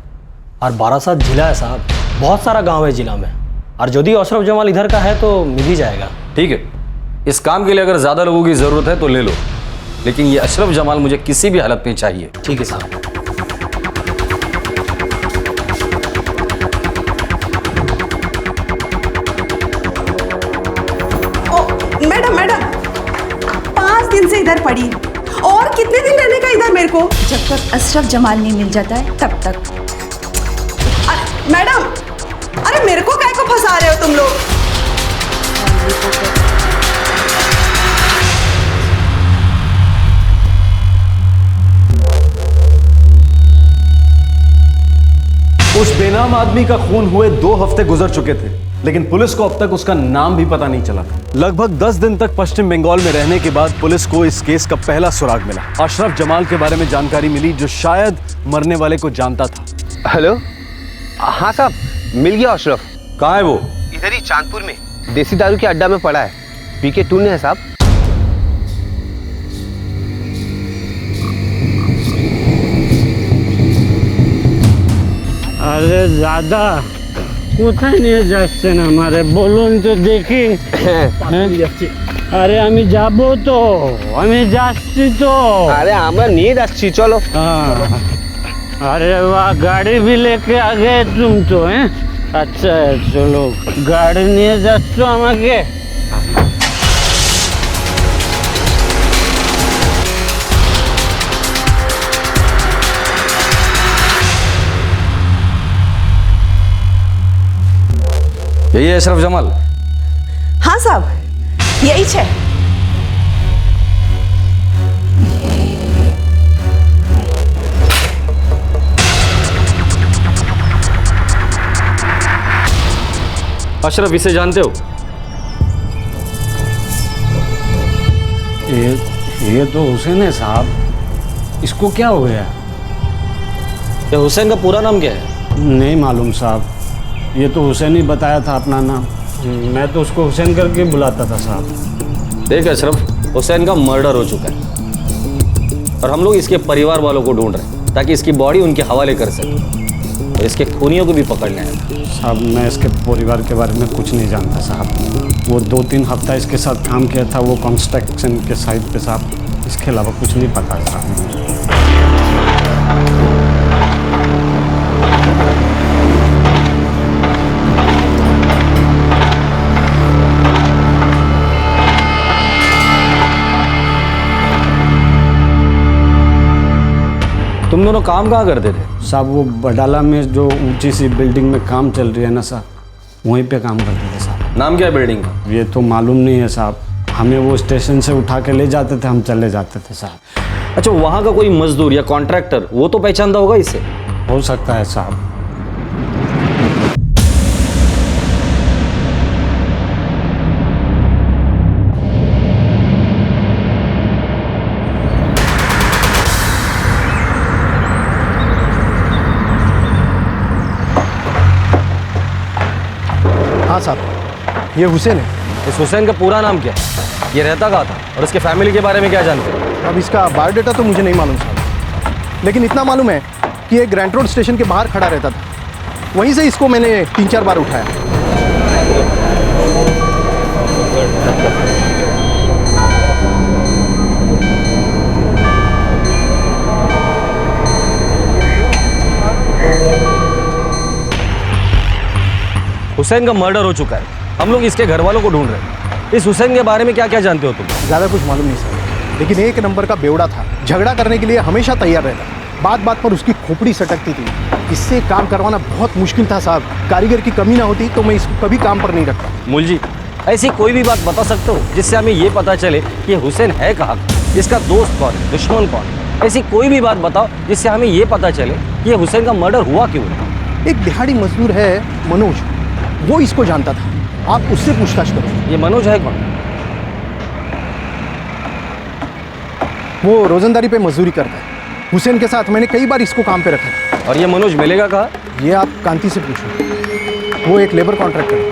और 12 जिला है साहब, बहुत सारा गांव है जिला में। और यदि अशरफ जमाल इधर का है तो मिल ही जाएगा। ठीक है, इस काम के लिए अगर ज़्यादा लोगों की ज़रूरत है तो ले लो, लेकिन ये अशरफ जमाल मुझे किसी भी हालत में चाहिए। ठीक है साहब। मैडम 5 दिन से इधर पड़ी और कितने दिन रहने का इधर मेरे को? जब तक अशरफ जमाल नहीं मिल जाता है तब तक। मैडम, अरे मेरे को काय को फंसा रहे हो तुम लोग? उस बेनाम आदमी का खून हुए 2 हफ्ते गुजर चुके थे, लेकिन पुलिस को अब तक उसका नाम भी पता नहीं चला था। लगभग 10 दिन तक पश्चिम बंगाल में रहने के बाद पुलिस को इस केस का पहला सुराग मिला। अशरफ जमाल के बारे में जानकारी मिली, जो शायद मरने वाले को जानता था। हेलो, हाँ साहब, मिल गया अशरफ। कहाँ है वो? इधर ही चांदपुर में देसी दारू के अड्डा में पड़ा है। पीके टूने है साहब। अरे दादा কোথায় নিয়ে যাচ্ছেন আমারে বলুন তো দেখি। আরে আমি যাব তো, আমি যাচ্ছি তো। আরে আমরা নিয়ে যাচ্ছি, চলো। अरे वाह, गाड़ी भी लेके आ गए तुम तो हैं। अच्छा है, चलो गाड़ी নিয়ে যাচ্ছ আমাকে। यही है अशरफ जमाल? हाँ साहब, यही है। अशरफ, इसे जानते हो? ये तो हुसैन है साहब। इसको क्या हो गया? ये हुसैन का पूरा नाम क्या है? नहीं मालूम साहब, ये तो हुसैन ही बताया था अपना नाम। मैं तो उसको हुसैन करके बुलाता था साहब। देख अशरफ, हुसैन का मर्डर हो चुका है और हम लोग इसके परिवार वालों को ढूंढ रहे हैं ताकि इसकी बॉडी उनके हवाले कर सकें और इसके खूनियों को भी पकड़ने आए। साहब, मैं इसके परिवार के बारे में कुछ नहीं जानता साहब। वो 2-3 हफ्ता इसके साथ काम किया था, वो कंस्ट्रक्शन के साइट पे साहब। इसके अलावा कुछ नहीं पता साहब। तुम दोनों काम कहाँ करते थे? साहब, वो बडाला में जो ऊंची सी बिल्डिंग में काम चल रही है ना साहब, वहीं पे काम करते थे साहब। नाम क्या है बिल्डिंग का? ये तो मालूम नहीं है साहब। हमें वो स्टेशन से उठा के ले जाते थे, हम चले जाते थे साहब। अच्छा, वहाँ का कोई मजदूर या कॉन्ट्रैक्टर वो तो पहचानता होगा इसे? हो सकता है साहब। हाँ साहब, ये हुसैन है। इस हुसैन का पूरा नाम क्या है? ये रहता कहाँ था और इसके फैमिली के बारे में क्या जानते हैं? अब इसका बायोडाटा तो मुझे नहीं मालूम साहब, लेकिन इतना मालूम है कि ये ग्रैंड रोड स्टेशन के बाहर खड़ा रहता था। वहीं से इसको मैंने 3-4 बार उठाया। हुसैन का मर्डर हो चुका है, हम लोग इसके घर वालों को ढूंढ रहे हैं। इस हुसैन के बारे में क्या क्या जानते हो तुम? ज़्यादा कुछ मालूम नहीं सर, लेकिन एक नंबर का बेवड़ा था। झगड़ा करने के लिए हमेशा तैयार रहता, बात बात पर उसकी खोपड़ी सटकती थी। इससे काम करवाना बहुत मुश्किल था साहब। कारीगर की कमी ना होती तो मैं इसको कभी काम पर नहीं रखता। मूल जी, ऐसी कोई भी बात बता सकते हो जिससे हमें ये पता चले कि हुसैन है कहाँ, इसका दोस्त कौन है, दुश्मन कौन है? ऐसी कोई भी बात बताओ जिससे हमें ये पता चले कि ये हुसैन का मर्डर हुआ क्यों है। एक दिहाड़ी मजदूर है मनोज, वो इसको जानता था। आप उससे पूछताछ करो। ये मनोज है कौन? वो रोजंदारी पे मजदूरी करता है। हुसैन के साथ मैंने कई बार इसको काम पे रखा है। और ये मनोज मिलेगा कहाँ? ये आप कांति से पूछो, वो एक लेबर कॉन्ट्रैक्टर है।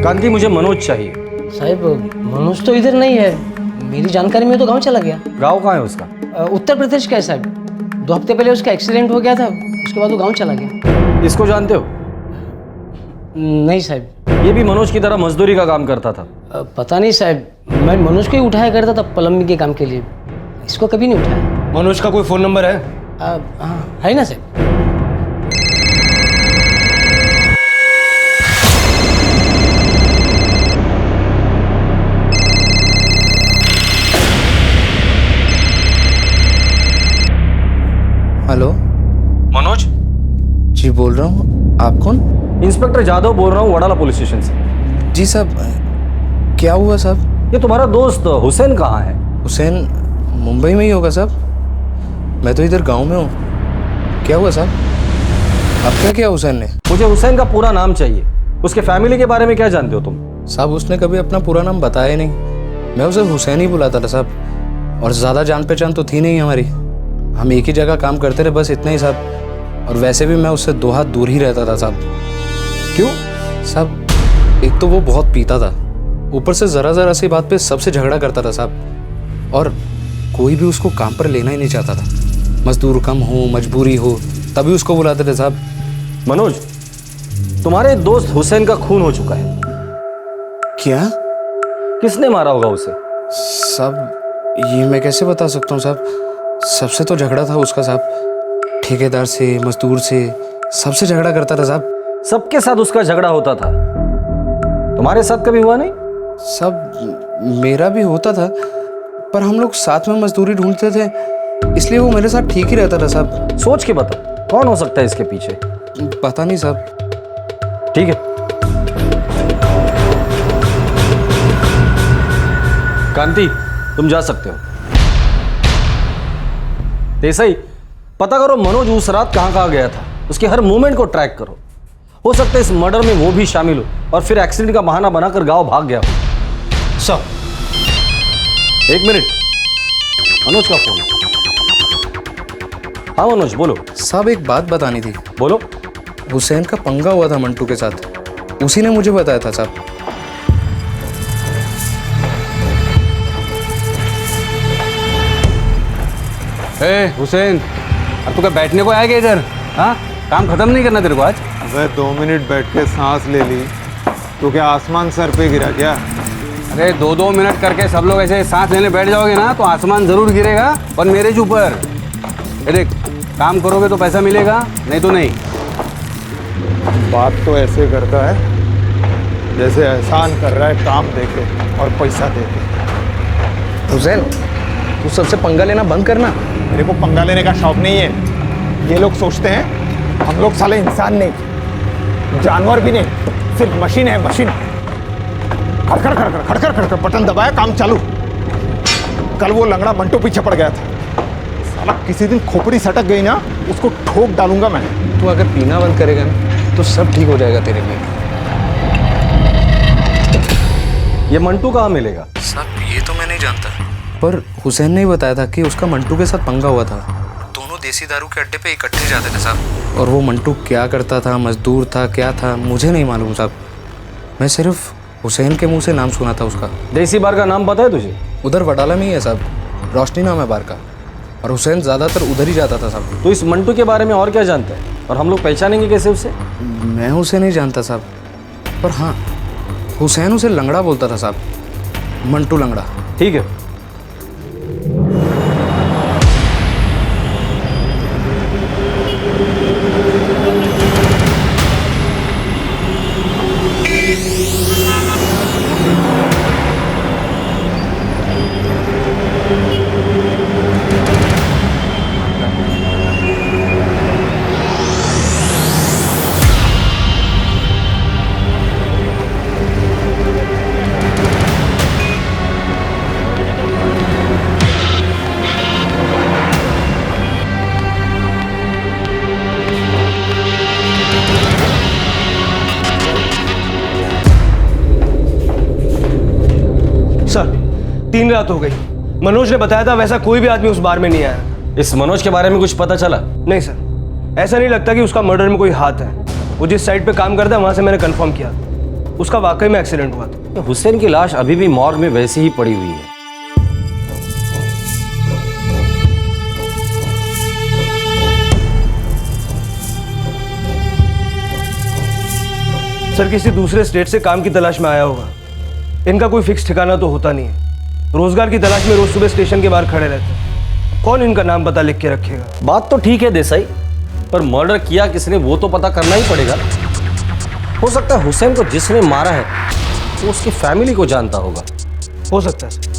कांति, मुझे मनोज चाहिए। साहब, मनोज तो इधर नहीं है। मेरी जानकारी में तो गांव चला गया। गांव कहाँ है उसका? उत्तर प्रदेश का है साहब। 2 हफ्ते पहले उसका एक्सीडेंट हो गया था, उसके बाद वो गांव चला गया। इसको जानते हो? नहीं साहब। ये भी मनोज की तरह मजदूरी का काम करता था? पता नहीं साहब, मैं मनोज को ही उठाया करता था प्लम्बिंग के काम के लिए। इसको कभी नहीं उठाया। मनोज का कोई फ़ोन नंबर है? हाँ, है ना साहब। बोल रहा हूँ। आप कौन? इंस्पेक्टर जादव बोल रहा हूँ, वडाला पुलिस स्टेशन से। जी साहब, क्या हुआ साहब? ये तुम्हारा दोस्त हुसैन कहाँ है? हुसैन मुंबई में ही होगा साहब, मैं तो इधर गांव में हूँ। क्या हुआ साहब? अब क्या किया हुसैन ने? मुझे हुसैन का पूरा नाम चाहिए, उसके फैमिली के बारे में क्या जानते हो तुम? साहब उसने कभी अपना पूरा नाम बताया ही नहीं, मैं उसे हुसैन ही बुलाता था साहब, और ज़्यादा जान पहचान तो थी नहीं हमारी, हम एक ही जगह काम करते रहे, बस इतना ही साहब। और वैसे भी मैं उससे 2 हाथ दूर ही रहता था साहब। क्यों? साहब एक तो वो बहुत पीता था, ऊपर से ज़रा सी बात पे सबसे झगड़ा करता था साहब, और कोई भी उसको काम पर लेना ही नहीं चाहता था। मजदूर कम हो, मजबूरी हो, तभी उसको बुलाते थे साहब। मनोज, तुम्हारे दोस्त हुसैन का खून हो चुका है। क्या? किसने मारा होगा उसे? साहब ये मैं कैसे बता सकता हूँ साहब, सबसे तो झगड़ा था उसका साहब, ठेकेदार से, मजदूर से, सबसे झगड़ा करता था साहब। सबके साथ उसका झगड़ा होता था, तुम्हारे साथ कभी हुआ नहीं? सब मेरा भी होता था, पर हम लोग साथ में मजदूरी ढूंढते थे, इसलिए वो मेरे साथ ठीक ही रहता था साहब। सोच के बता, कौन हो सकता है इसके पीछे? पता नहीं साहब। ठीक है, कांति तुम जा सकते हो। देसाई, पता करो मनोज उस रात कहाँ गया था, उसके हर मूवमेंट को ट्रैक करो। हो सकता है इस मर्डर में वो भी शामिल हो और फिर एक्सीडेंट का बहाना बनाकर गांव भाग गया हो। सर 1 मिनट, मनोज का फोन। हाँ मनोज बोलो। साहब एक बात बतानी थी। बोलो। हुसैन का पंगा हुआ था मंटू के साथ, उसी ने मुझे बताया था साहब। हुसैन, अब तू क्या बैठने को आएगा इधर? हाँ, काम खत्म नहीं करना तेरे को आज? अबे 2 मिनट बैठ के सांस ले ली तो क्या आसमान सर पे गिरा क्या? अरे 2-2 मिनट करके सब लोग ऐसे सांस लेने बैठ जाओगे ना तो आसमान जरूर गिरेगा, और मेरे ऊपर। देख, काम करोगे तो पैसा मिलेगा, नहीं तो नहीं। बात तो ऐसे करता है जैसे एहसान कर रहा है काम देके और पैसा देके। हुसैन तू सबसे पंगा लेना बंद करना। मेरे को पंगा लेने का शौक नहीं है। ये लोग सोचते हैं हम लोग साले इंसान नहीं, जानवर भी नहीं, सिर्फ मशीन है, मशीन। खड़खड़ खड़खड़ खड़खड़ खड़खड़ बटन दबाया, काम चालू। कल वो लंगड़ा मंटू पीछे पड़ गया था, साला किसी दिन खोपड़ी सटक गई ना, उसको ठोक डालूंगा मैं। तू अगर पीना बंद करेगा ना तो सब ठीक हो जाएगा तेरे लिए। ये मंटू कहाँ मिलेगा? साहब ये तो मैं नहीं जानता, पर हुसैन ने ही बताया था कि उसका मंटू के साथ पंगा हुआ था। दोनों देसी दारू के अड्डे पे इकट्ठे जाते थे साहब, और वो मंटू क्या करता था, मजदूर था, क्या था, मुझे नहीं मालूम साहब। मैं सिर्फ हुसैन के मुंह से नाम सुना था उसका। देसी बार का नाम पता है तुझे? उधर वडाला में ही है साहब, रोशनी नाम है बार का, और हुसैन ज़्यादातर उधर ही जाता था साहब। तो इस मंटू के बारे में और क्या जानता है, और हम लोग पहचानेंगे कैसे उसे? मैं उसे नहीं जानता साहब, पर हाँ हुसैन उसे लंगड़ा बोलता था साहब, मंटू लंगड़ा। ठीक है, सर 3 रात हो गई, मनोज ने बताया था वैसा कोई भी आदमी उस बार में नहीं आया। इस मनोज के बारे में कुछ पता चला? नहीं सर, ऐसा नहीं लगता कि उसका मर्डर में कोई हाथ है। वो जिस साइड पे काम करता है वहां से मैंने कंफर्म किया, उसका वाकई में एक्सीडेंट हुआ था। हुसैन की लाश अभी भी मॉर्ग में वैसी ही पड़ी हुई है। सर किसी दूसरे स्टेट से काम की तलाश में आया होगा, इनका कोई फिक्स ठिकाना तो होता नहीं है, रोजगार की तलाश में रोज सुबह स्टेशन के बाहर खड़े रहते हैं। कौन इनका नाम पता लिख के रखेगा? बात तो ठीक है देसाई, पर मर्डर किया किसने वो तो पता करना ही पड़ेगा। हो सकता है हुसैन को जिसने मारा है वो उसकी फैमिली को जानता होगा। हो सकता है सर।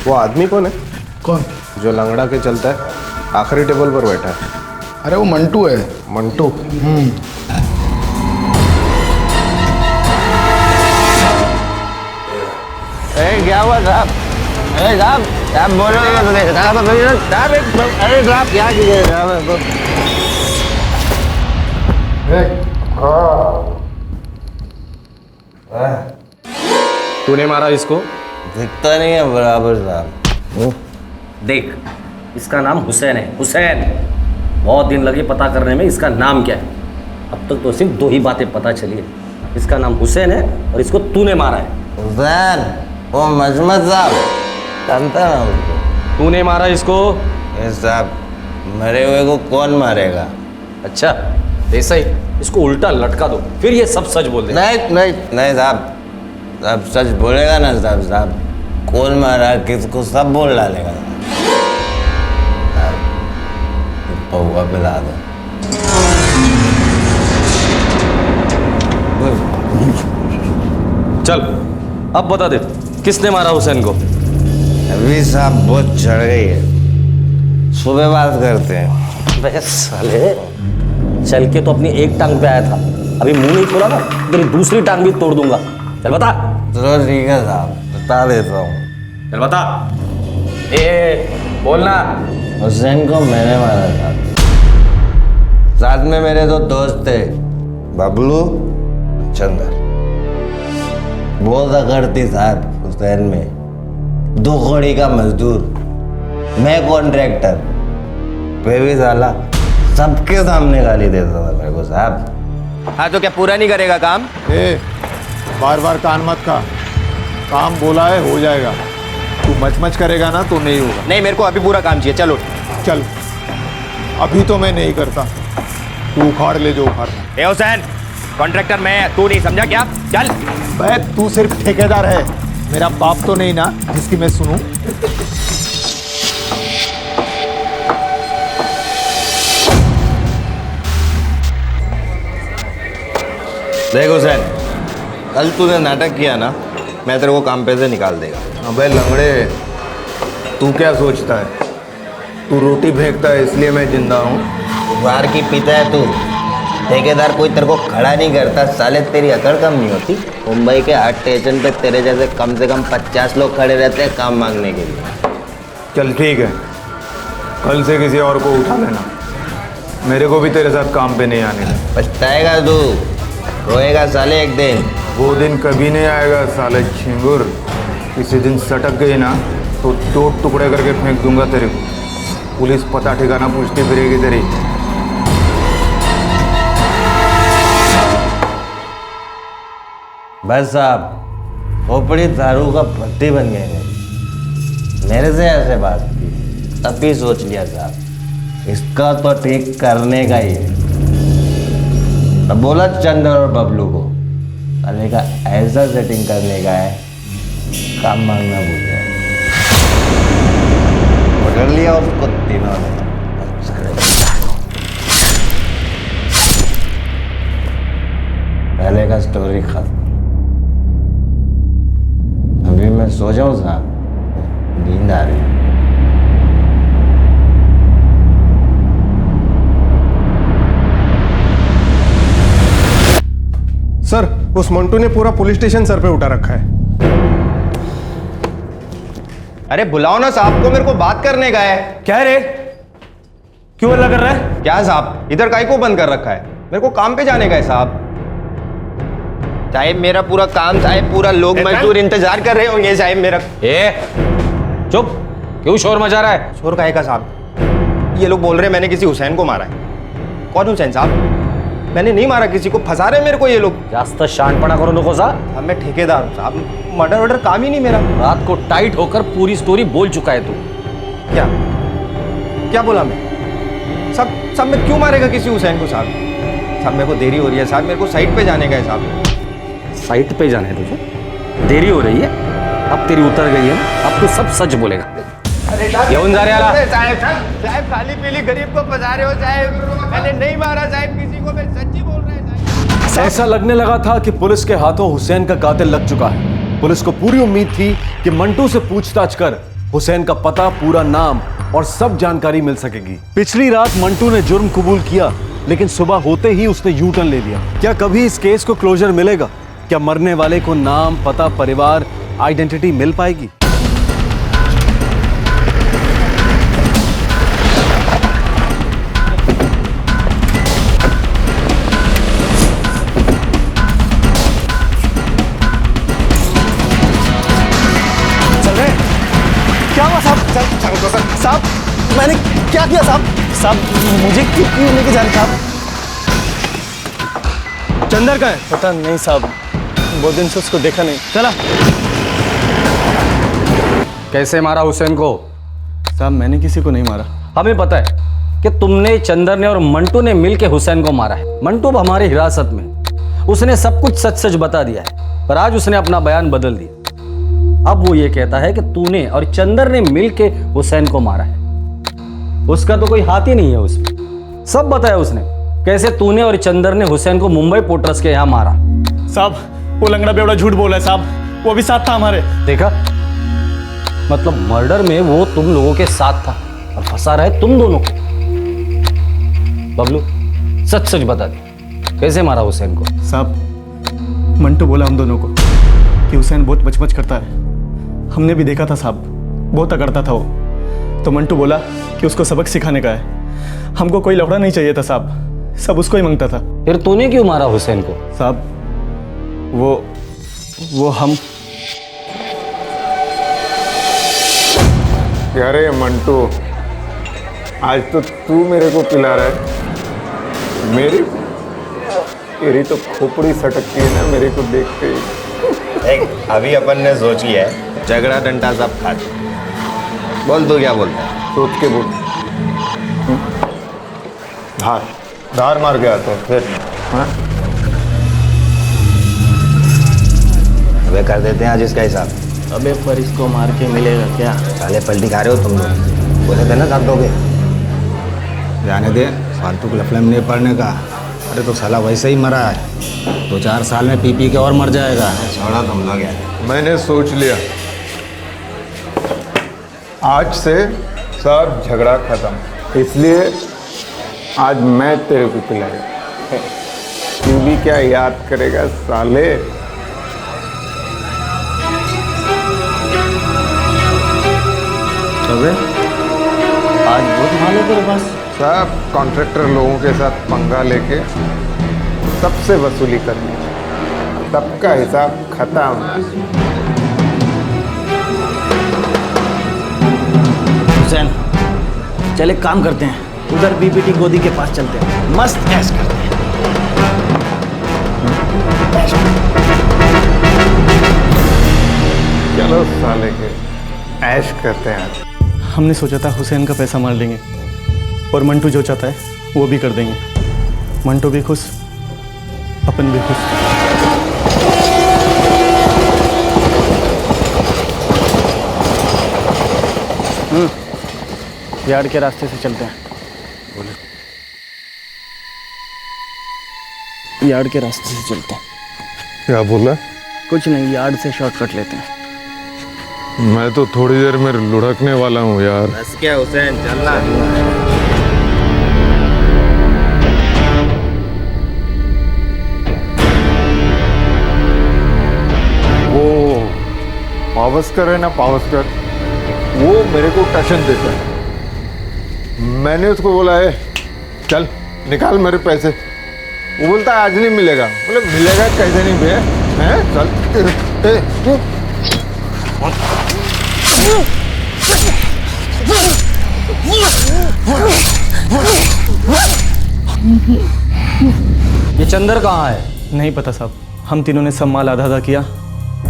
वो आदमी कौन है? कौन? जो लंगड़ा के चलता है, आखिरी टेबल पर बैठा है। अरे वो मंटू है। मंटू? क्या हुआ साहब? अरे साहब, साहब बोलोगे तो देख साहब, अरे साहब क्या कीजिए साहब? तूने मारा इसको? दिखता नहीं है बराबर साहब। देख, इसका नाम हुसैन है, हुसैन। बहुत दिन लगे पता करने में इसका नाम क्या है। अब तक तो सिर्फ दो ही बातें पता चली है, इसका नाम हुसैन है और इसको तूने मारा है। हुसैन, वो मजमत साहब जानता ना उसको। तूने मारा इसको? साहब, मरे हुए को कौन मारेगा? अच्छा, ऐसा ही इसको उल्टा लटका दो, फिर ये सब सच बोल दे। नहीं साहब, साहब सच बोलेगा ना साहब, साहब कौन मारा किसको सब बोल डालेगा। पौवा पिला दो। चल अब बता दे, किसने मारा हुसैन को? अभी साहब बहुत चढ़ गई है, सुबह बात करते हैं। बे साले, चल के तो अपनी एक टांग पे आया था, अभी मुंह नहीं खोला ना तेरी दूसरी टांग भी तोड़ दूंगा। चल बता। चलो ठीक है साहब, बता देता हूँ। चल बता। बोलना। हुसैन को मैंने मारा था, साथ में मेरे दो दोस्त थे, बबलू, चंदर। बहुत अकड़ थी साहब हुसैन में, 2 कौड़ी का मजदूर, मैं कॉन्ट्रैक्टर। फिर भी साला सबके सामने गाली देता था मेरे को साहब। हाँ तो क्या पूरा नहीं करेगा काम? बार बार कान मत खा, काम बोला है हो जाएगा। तू मच करेगा ना तो नहीं होगा। नहीं, मेरे को अभी पूरा काम चाहिए। चलो चल, अभी तो मैं नहीं करता, तू उखाड़ ले जो उखाड़ना। ए हुसैन, कॉन्ट्रैक्टर मैं, तू नहीं समझा क्या? चल। भाई तू सिर्फ ठेकेदार है, मेरा बाप तो नहीं ना जिसकी मैं सुनूं। देख हुसैन, कल तूने नाटक किया ना, मैं तेरे को काम पे से निकाल देगा। अबे लंगड़े, तू क्या सोचता है? तू रोटी फेंकता है इसलिए मैं जिंदा हूँ? बाहर की पीता है तू, ठेकेदार कोई तेरे को खड़ा नहीं करता। साले तेरी अकड़ कम नहीं होती। मुंबई के 8 स्टेशन पे तेरे जैसे कम से कम 50 लोग खड़े रहते हैं काम मांगने के लिए। चल ठीक है, कल से किसी और को उठा लेना, मेरे को भी तेरे साथ काम पे नहीं आने का। पछताएगा तू, रोएगा साले एक दिन। वो दिन कभी नहीं आएगा साले छिंगुर। किसी दिन सटक गई ना तो 2 टुकड़े करके फेंक दूंगा तेरे को। पुलिस पता ठिकाना पूछती फिरेगी तेरी। बस साहब, खोपड़ी दारू का पत्ती बन गए मेरे से ऐसे बात की, तभी सोच लिया साहब इसका तो ठीक करने का ही है। अब बोला चंदर और बबलू को, साले का ऐसा सेटिंग करने का है, काम मांगना भूल गया। पकड़ लिया उसको तीनों ने। पहले का स्टोरी खत्म। अभी मैं सो जाऊं साहब, नींद आ रही है। सर, उस मंटू ने पूरा पुलिस स्टेशन सर पे उठा रखा है। अरे बुलाओ ना साहब को, मेरे को बात करने का है। क्या रे, क्यों हल्ला कर रहा है? क्या साहब, इधर काहे को बंद कर रखा है? मेरे को काम पे जाने का है साहब। साहब मेरा पूरा काम, साहब पूरा लोग मजदूर इंतजार कर रहे होंगे साहब मेरा। चुप, क्यों शोर मचा रहा है? शोर काहे का साहब? ये लोग बोल रहे हैं मैंने किसी हुसैन को मारा है। कौन हुसैन साहब? मैंने नहीं मारा किसी को, फंसा रहे मेरे को ये लोग। जास्त शानपणा करो नको साहब। अब मैं ठेकेदार हूँ साहब, मर्डर वर्डर काम ही नहीं मेरा। रात को टाइट होकर पूरी स्टोरी बोल चुका है तू। क्या क्या बोला मैं? सब में क्यों मारेगा किसी हुसैन को साहब? साहब मेरे को देरी हो रही है साहब, मेरे को साइट पे जाने का है साहब। साइट पे जाने तुझे देरी हो रही है? अब तेरी उतर गई है, अब तू सब सच बोलेगा। येऊन जा रे आला। साहब खाली पीली गरीब को फंसा रहे हो साहब। मैंने नहीं मारा साहब किसी को, मैं सच्ची बोल रहा है साहब। ऐसा लगने लगा था कि पुलिस के हाथों हुसैन का कातिल लग चुका है। पुलिस को पूरी उम्मीद थी कि मंटू से पूछताछ कर हुसैन का पता, पूरा नाम और सब जानकारी मिल सकेगी। पिछली रात मंटू ने जुर्म कबूल किया, लेकिन सुबह होते ही उसने यू टर्न ले लिया। क्या कभी इस केस को क्लोजर मिलेगा? क्या मरने वाले को नाम, पता, परिवार, आइडेंटिटी मिल पाएगी? क्या हुआ साहब? साहब मैंने क्या किया साहब? साहब मुझे क्यों लेके जा रहे साहब? चंदर का है? पता नहीं साहब, बहुत दिन से उसको देखा नहीं। चला। कैसे मारा हुसैन को? साहब मैंने किसी को नहीं मारा। हमें पता है कि तुमने, चंदर ने और मंटू ने मिलके हुसैन को मारा है। मंटू अब हमारी हिरासत में, उसने सब कुछ सच सच बता दिया है, पर आज उसने अपना बयान बदल दिया। अब वो ये कहता है कि तूने और चंदर ने मिलके हुसैन को मारा है। उसका तो कोई हाथ ही नहीं है उसमें। सब बताया उसने, कैसे तूने और चंदर ने हुसैन को मुंबई पोर्ट्रस के यहाँ मारा। साहब वो लंगड़ा बेवड़ा झूठ बोला है साहब, वो भी साथ था हमारे। देखा, मतलब मर्डर में वो तुम लोगों के साथ था और फंसा रहा है तुम दोनों को। बबलू सच सच बता दे, कैसे मारा हुसैन को? साहब मंटू बोला हम दोनों को कि हुसैन बहुत बचपच करता है। हमने भी देखा था साहब, बहुत अकड़ता था वो। तो मंटू बोला कि उसको सबक सिखाने का है। हमको कोई लफड़ा नहीं चाहिए था साहब, सब उसको ही मांगता था। फिर तूने क्यों मारा हुसैन को? साहब वो हम अरे मंटू, आज तो तू मेरे को पिला रहा है। मेरी तो खोपड़ी सटकती है ना मेरे को देखते ही। अभी अपन ने सोच लिया है, झगड़ा डंडा सब खा। बोल तू क्या बोलता है? सोच के बोल। धार मार के आता है फिर। हाँ? अबे कर देते हैं आज इसका हिसाब। अबे पर इसको मार के मिलेगा क्या? साले पलटी खा रहे हो तुम लोग। बोले थे ना साथ दोगे। जाने दे, फालतू के लफड़े में नहीं पड़ने का। अरे तो साला वैसे ही मरा है, 2-4 साल में पी के और मर जाएगा। छोड़ा तुम लोग यार। मैंने सोच लिया, आज से सब झगड़ा खत्म। इसलिए आज मैं तेरे को पिलाया। तू भी क्या याद करेगा साले? अबे आज बहुत माल है तेरे पास। सब कॉन्ट्रैक्टर लोगों के साथ पंगा लेके सबसे वसूली करनी, सबका हिसाब खत्म। हुसैन चल एक काम करते हैं, उधर बीपीटी गोदी के पास चलते हैं, मस्त ऐश करते हैं। चलो साले के ऐश करते हैं। हमने सोचा था हुसैन का पैसा मार लेंगे और मंटू जो चाहता है वो भी कर देंगे। मंटू भी खुश, अपन भी खुश। यार्ड के रास्ते से चलते हैं। यार्ड के रास्ते से चलते हैं। क्या बोला? कुछ नहीं, यार्ड से शॉर्टकट लेते हैं। मैं तो थोड़ी देर में लुढ़कने वाला हूँ यार। बस क्या हुसैन, चलना। वो पावस्कर है ना, पावस्कर, वो मेरे को टशन देता है। मैंने उसको बोला है चल निकाल मेरे पैसे। वो बोलता है आज नहीं मिलेगा। बोले मिलेगा कैसे नहीं बे? हैं चल। ये चंदर कहाँ है? नहीं पता साहब, हम तीनों ने सब माल आधा आधा किया।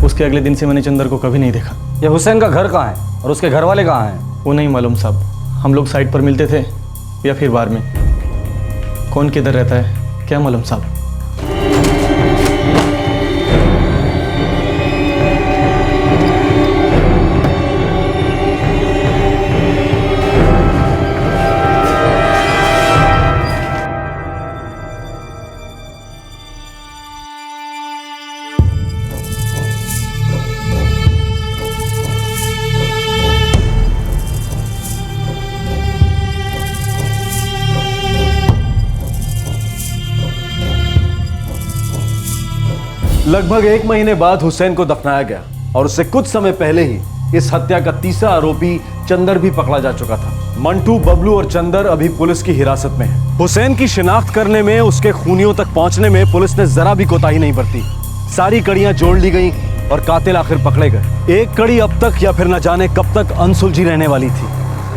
उसके अगले दिन से मैंने चंदर को कभी नहीं देखा। ये हुसैन का घर कहाँ है और उसके घर वाले कहाँ हैं? वो नहीं मालूम साहब। हम लोग साइड पर मिलते थे या फिर बार में। कौन किधर रहता है क्या मालूम साहब। लगभग 1 महीने बाद हुसैन को दफनाया गया और उससे कुछ समय पहले ही इस हत्या का तीसरा आरोपी चंदर भी पकड़ा जा चुका था। मंटू, बबलू और चंदर अभी पुलिस की हिरासत में है। हुसैन की शिनाख्त करने में, उसके खूनियों तक पहुंचने में पुलिस ने जरा भी कोताही नहीं बरती। सारी कड़ियां जोड़ ली गई और कातिल आखिर पकड़े गए। एक कड़ी अब तक या फिर न जाने कब तक अनसुलझी रहने वाली थी।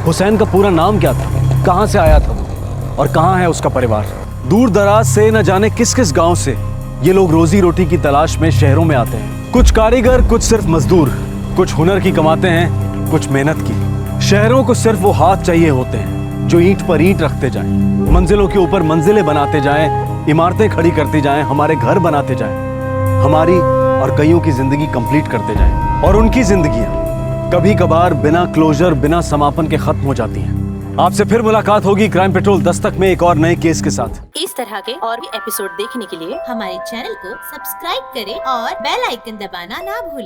हुसैन का पूरा नाम क्या था, कहां से आया था वो और कहां है उसका परिवार? दूर दराज से न जाने किस किस गांव से ये लोग रोजी रोटी की तलाश में शहरों में आते हैं। कुछ कारीगर, कुछ सिर्फ मजदूर, कुछ हुनर की कमाते हैं, कुछ मेहनत की। शहरों को सिर्फ वो हाथ चाहिए होते हैं जो ईंट पर ईंट रखते जाएं, मंजिलों के ऊपर मंजिलें बनाते जाएं, इमारतें खड़ी करती जाएं, हमारे घर बनाते जाएं, हमारी और कईयों की जिंदगी कंप्लीट करते जाएं। और उनकी जिंदगियां कभी कभार बिना क्लोजर, बिना समापन के खत्म हो जाती हैं। आपसे फिर मुलाकात होगी क्राइम पेट्रोल दस्तक में एक और नए केस के साथ। इस तरह के और भी एपिसोड देखने के लिए हमारे चैनल को सब्सक्राइब करें और बेल आइकन दबाना ना भूलें।